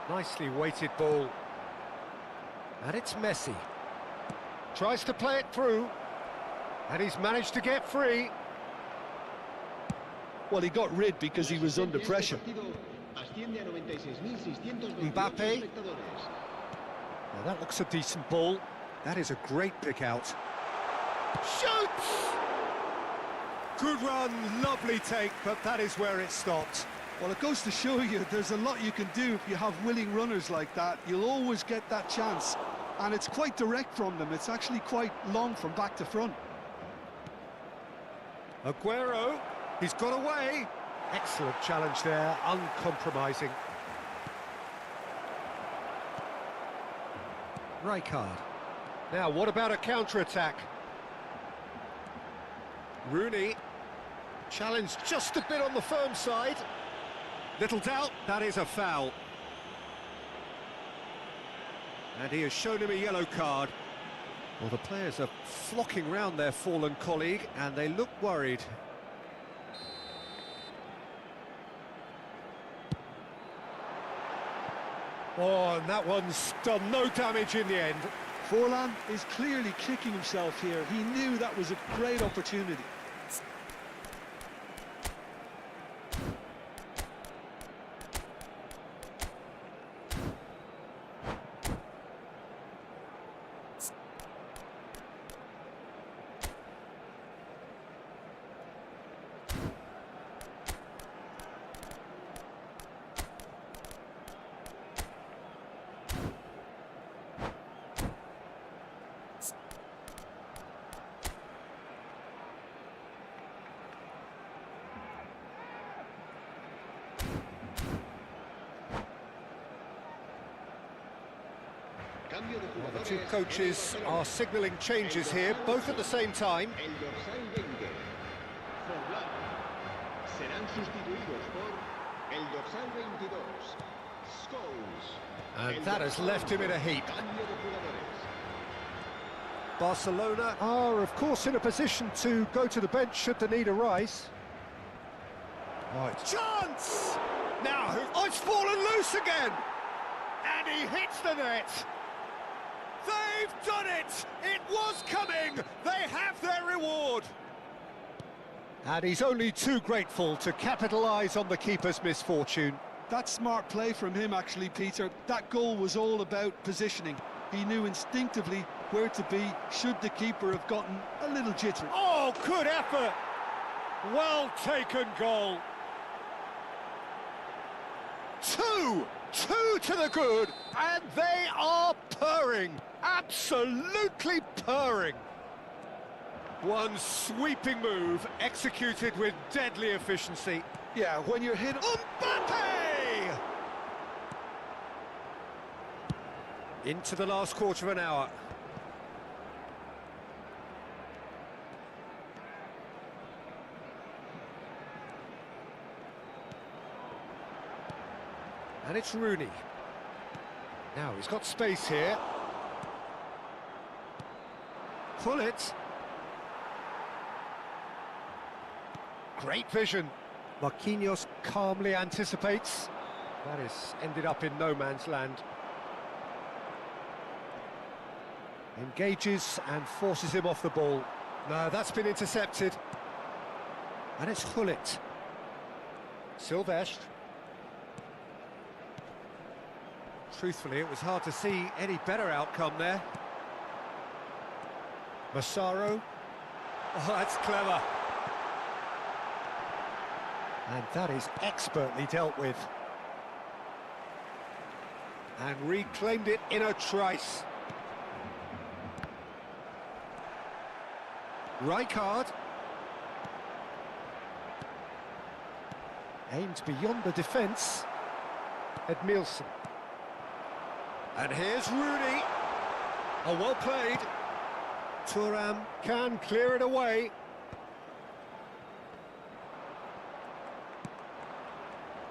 [SPEAKER 1] Nicely weighted ball. And it's Messi. Tries to play it through. And he's managed to get free.
[SPEAKER 2] Well, he got rid because he was under pressure.
[SPEAKER 1] Mbappe. Well, that looks a decent ball. That is a great pick out. Shoots! Good run, lovely take, but that is where it stopped.
[SPEAKER 2] Well, it goes to show you there's a lot you can do if you have willing runners like that. You'll always get that chance. And it's quite direct from them. It's actually quite long from back to front.
[SPEAKER 1] Aguero, he's got away. Excellent challenge there, uncompromising. Rijkaard. Now, what about a counter-attack? Rooney. Challenged just a bit on the firm side. Little doubt, that is a foul. And he has shown him a yellow card. Well, the players are flocking round their fallen colleague, and they look worried. Oh, and that one's done no damage in the end.
[SPEAKER 2] Forlan is clearly kicking himself here. He knew that was a great opportunity.
[SPEAKER 1] Well, the two coaches are signalling changes here, both at the same time. And that has left him in a heap. Barcelona are, of course, in a position to go to the bench should the need arise. Right. Chance! Now, it's fallen loose again! And he hits the net! They've done it! It was coming! They have their reward! And he's only too grateful to capitalise on the keeper's misfortune.
[SPEAKER 2] That's smart play from him, actually, Peter. That goal was all about positioning. He knew instinctively where to be should the keeper have gotten a little jittery.
[SPEAKER 1] Oh, good effort! Well taken goal. Two to the good, and they are purring, absolutely purring. One sweeping move, executed with deadly efficiency.
[SPEAKER 2] Yeah, when you're hit...
[SPEAKER 1] Mbappe! Into the last quarter of an hour. And it's Rooney. Now he's got space here. Pull it. Great vision. Marquinhos calmly anticipates. That has ended up in no man's land. Engages and forces him off the ball. No, that's been intercepted. And it's Hullet. Silvestre. Truthfully, it was hard to see any better outcome there. Massaro. Oh, that's clever. And that is expertly dealt with. And reclaimed it in a trice. Rijkaard. Aimed beyond the defence. Edmilson. And here's Rooney. Oh, well played. Thuram can clear it away.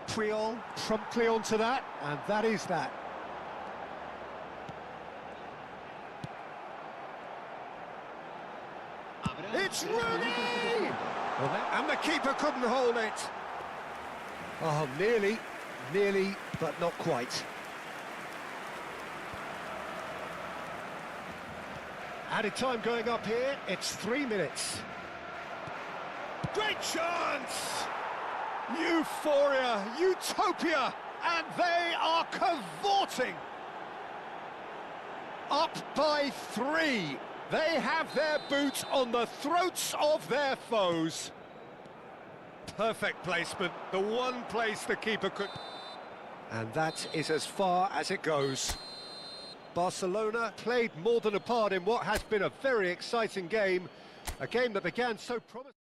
[SPEAKER 1] Puyol promptly onto that, and that is that. It's Rooney! And the keeper couldn't hold it. Oh, nearly, but not quite. Added time going up here, it's 3 minutes. Great chance! Euphoria, utopia, and they are cavorting. Up by 3. They have their boot on the throats of their foes. Perfect placement, the one place the keeper could... And that is as far as it goes. Barcelona played more than a part in what has been a very exciting game. A game that began so promising.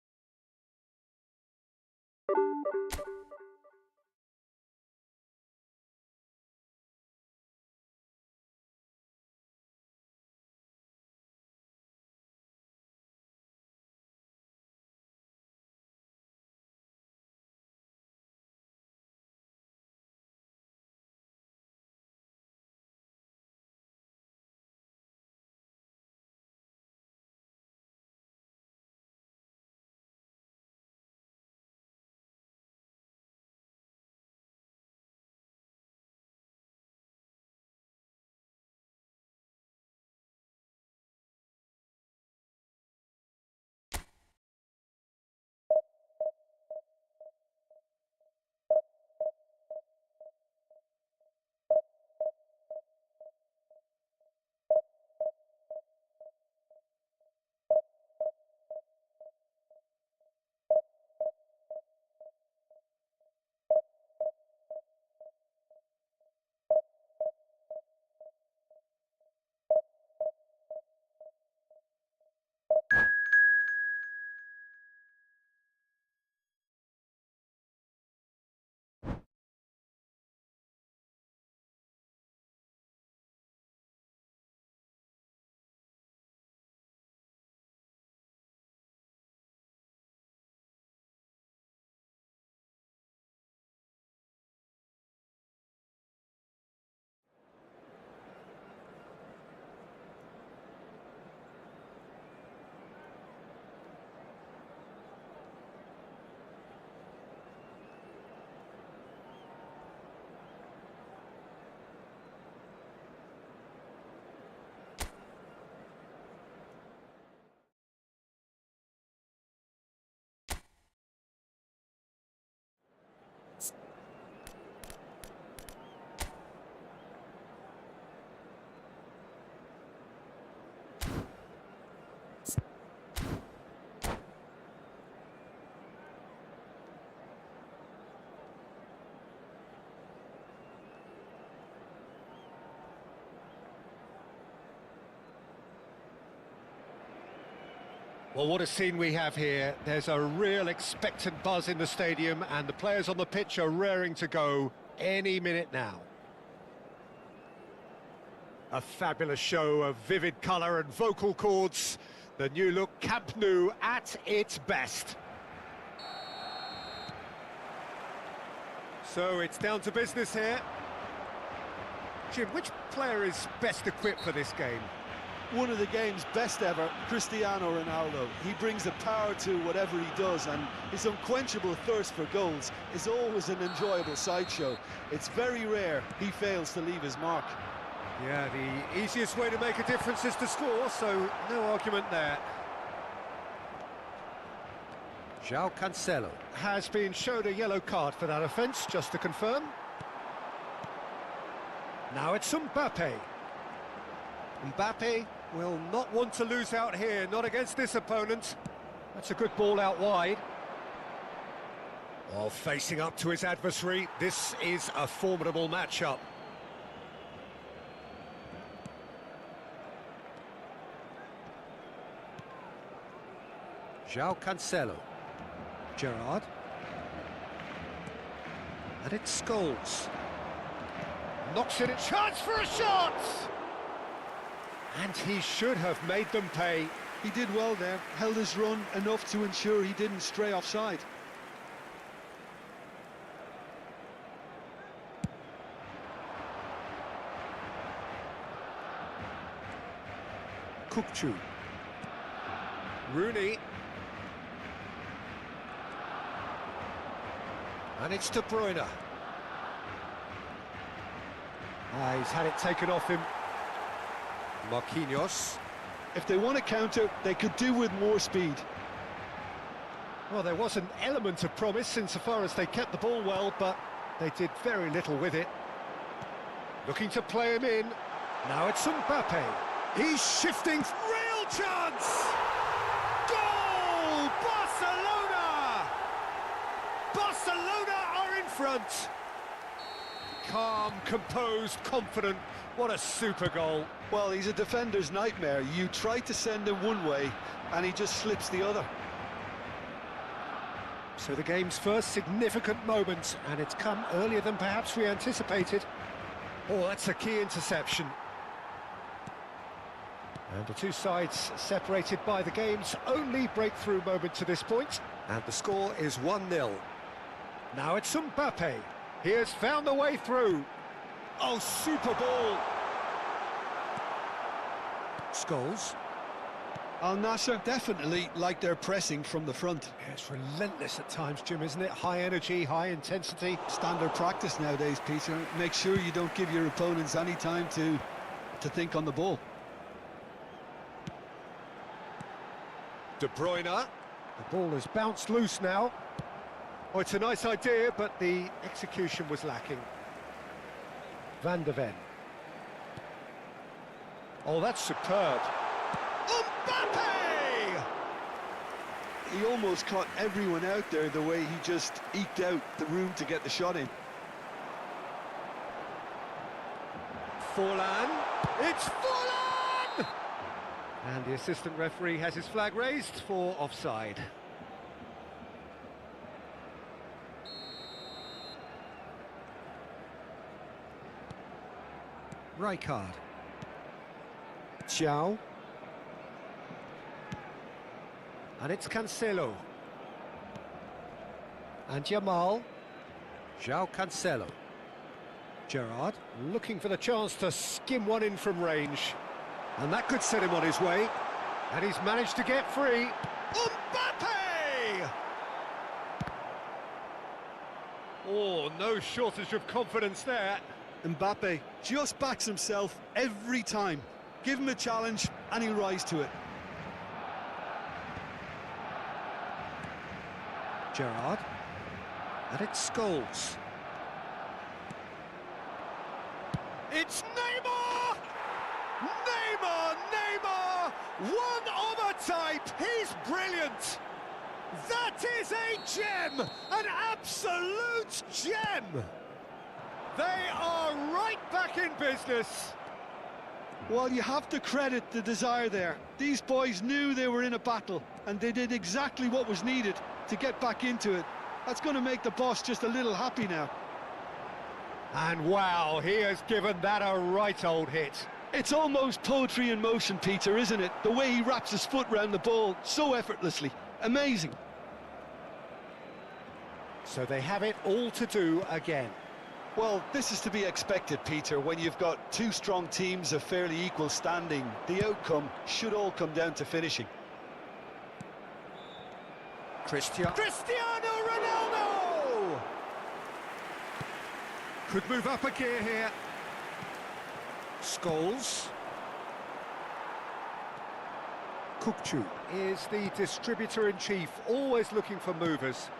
[SPEAKER 1] Well, what a scene we have here. There's a real expectant buzz in the stadium, and the players on the pitch are raring to go any minute now. A fabulous show of vivid colour and vocal cords. The new look Camp Nou at its best. So it's down to business here. Jim, which player is best equipped for this game?
[SPEAKER 2] One of the game's best ever, Cristiano Ronaldo. He brings a power to whatever he does, and his unquenchable thirst for goals is always an enjoyable sideshow. It's very rare he fails to leave his mark.
[SPEAKER 1] Yeah, the easiest way to make a difference is to score, so no argument there. João Cancelo has been showed a yellow card for that offence, just to confirm. Now it's Mbappe. Mbappe will not want to lose out here, not against this opponent. That's a good ball out wide. While facing up to his adversary, this is a formidable matchup. João Cancelo. Gerrard. And it's Scholes. Knocks in a chance for a shot! And he should have made them pay.
[SPEAKER 2] He did well there, held his run enough to ensure he didn't stray offside.
[SPEAKER 1] Kukçu. Rooney. And it's De Bruyne. He's had it taken off him. Marquinhos.
[SPEAKER 2] If they want to counter, they could do with more speed.
[SPEAKER 1] Well, there was an element of promise insofar as they kept the ball well, but they did very little with it. Looking to play him in. Now it's Mbappe. He's shifting. Real chance! Goal! Barcelona! Barcelona are in front. Calm, composed, confident. What a super goal.
[SPEAKER 2] Well, he's a defender's nightmare. You try to send him one way, and he just slips the other.
[SPEAKER 1] So the game's first significant moment, and it's come earlier than perhaps we anticipated. Oh, that's a key interception. And the two sides separated by the game's only breakthrough moment to this point. And the score is 1-0. Now it's Mbappe. He has found the way through. Oh, super ball. Scholes.
[SPEAKER 2] Al Nassr definitely like their pressing from the front.
[SPEAKER 1] Yeah, it's relentless at times, Jim, isn't it? High energy, high intensity.
[SPEAKER 2] Standard practice nowadays, Peter. Make sure you don't give your opponents any time to think on the ball.
[SPEAKER 1] De Bruyne. The ball has bounced loose now. Oh, it's a nice idea, but the execution was lacking. Van de Ven. Oh, that's superb. Mbappe!
[SPEAKER 2] He almost caught everyone out there the way he just eked out the room to get the shot in.
[SPEAKER 1] Forlan. It's Forlan! And the assistant referee has his flag raised for offside. Rijkaard. João. And it's Cancelo. And Jamal. João Cancelo. Gerrard looking for the chance to skim one in from range. And that could set him on his way. And he's managed to get free. Mbappe! Oh, no shortage of confidence there.
[SPEAKER 2] Mbappe just backs himself every time. Give him a challenge and he'll rise to it.
[SPEAKER 1] Gerrard. And it's Scholes. It's Neymar! Neymar! Neymar! One of a type! He's brilliant! That is a gem! An absolute gem! They are right back in business.
[SPEAKER 2] Well, you have to credit the desire there. These boys knew they were in a battle, and they did exactly what was needed to get back into it. That's going to make the boss just a little happy now.
[SPEAKER 1] And wow, he has given that a right old hit.
[SPEAKER 2] It's almost poetry in motion, Peter, isn't it? The way he wraps his foot round the ball so effortlessly. Amazing.
[SPEAKER 1] So they have it all to do again.
[SPEAKER 2] Well, this is to be expected, Peter. When you've got two strong teams of fairly equal standing, the outcome should all come down to finishing.
[SPEAKER 1] Cristiano Ronaldo! Could move up a gear here. Scholes. Kukçu is the distributor-in-chief, always looking for movers.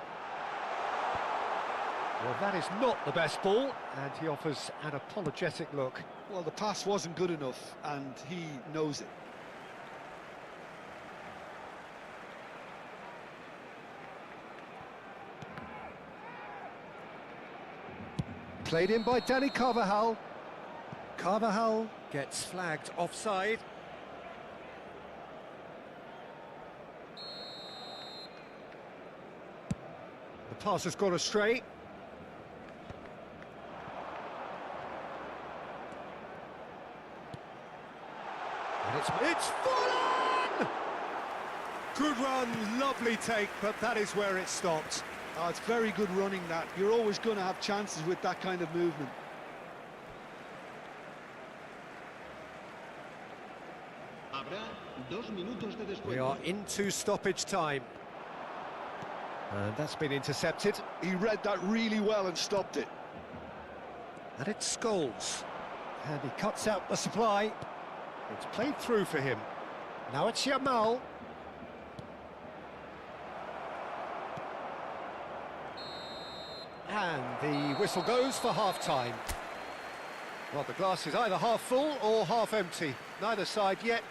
[SPEAKER 1] Well, that is not the best ball, and he offers an apologetic look.
[SPEAKER 2] Well, the pass wasn't good enough, and he knows it.
[SPEAKER 1] Played in by Danny Carvajal. Carvajal gets flagged offside. The pass has gone astray. And it's full on! Good run, lovely take, but that is where it stopped.
[SPEAKER 2] Oh, it's very good running, that. You're always going to have chances with that kind of movement.
[SPEAKER 1] We are into stoppage time. And that's been intercepted.
[SPEAKER 2] He read that really well and stopped it.
[SPEAKER 1] And it's Scholes. And he cuts out the supply. It's played through for him. Now it's Yamal. And the whistle goes for half-time. Well, the glass is either half full or half empty. Neither side yet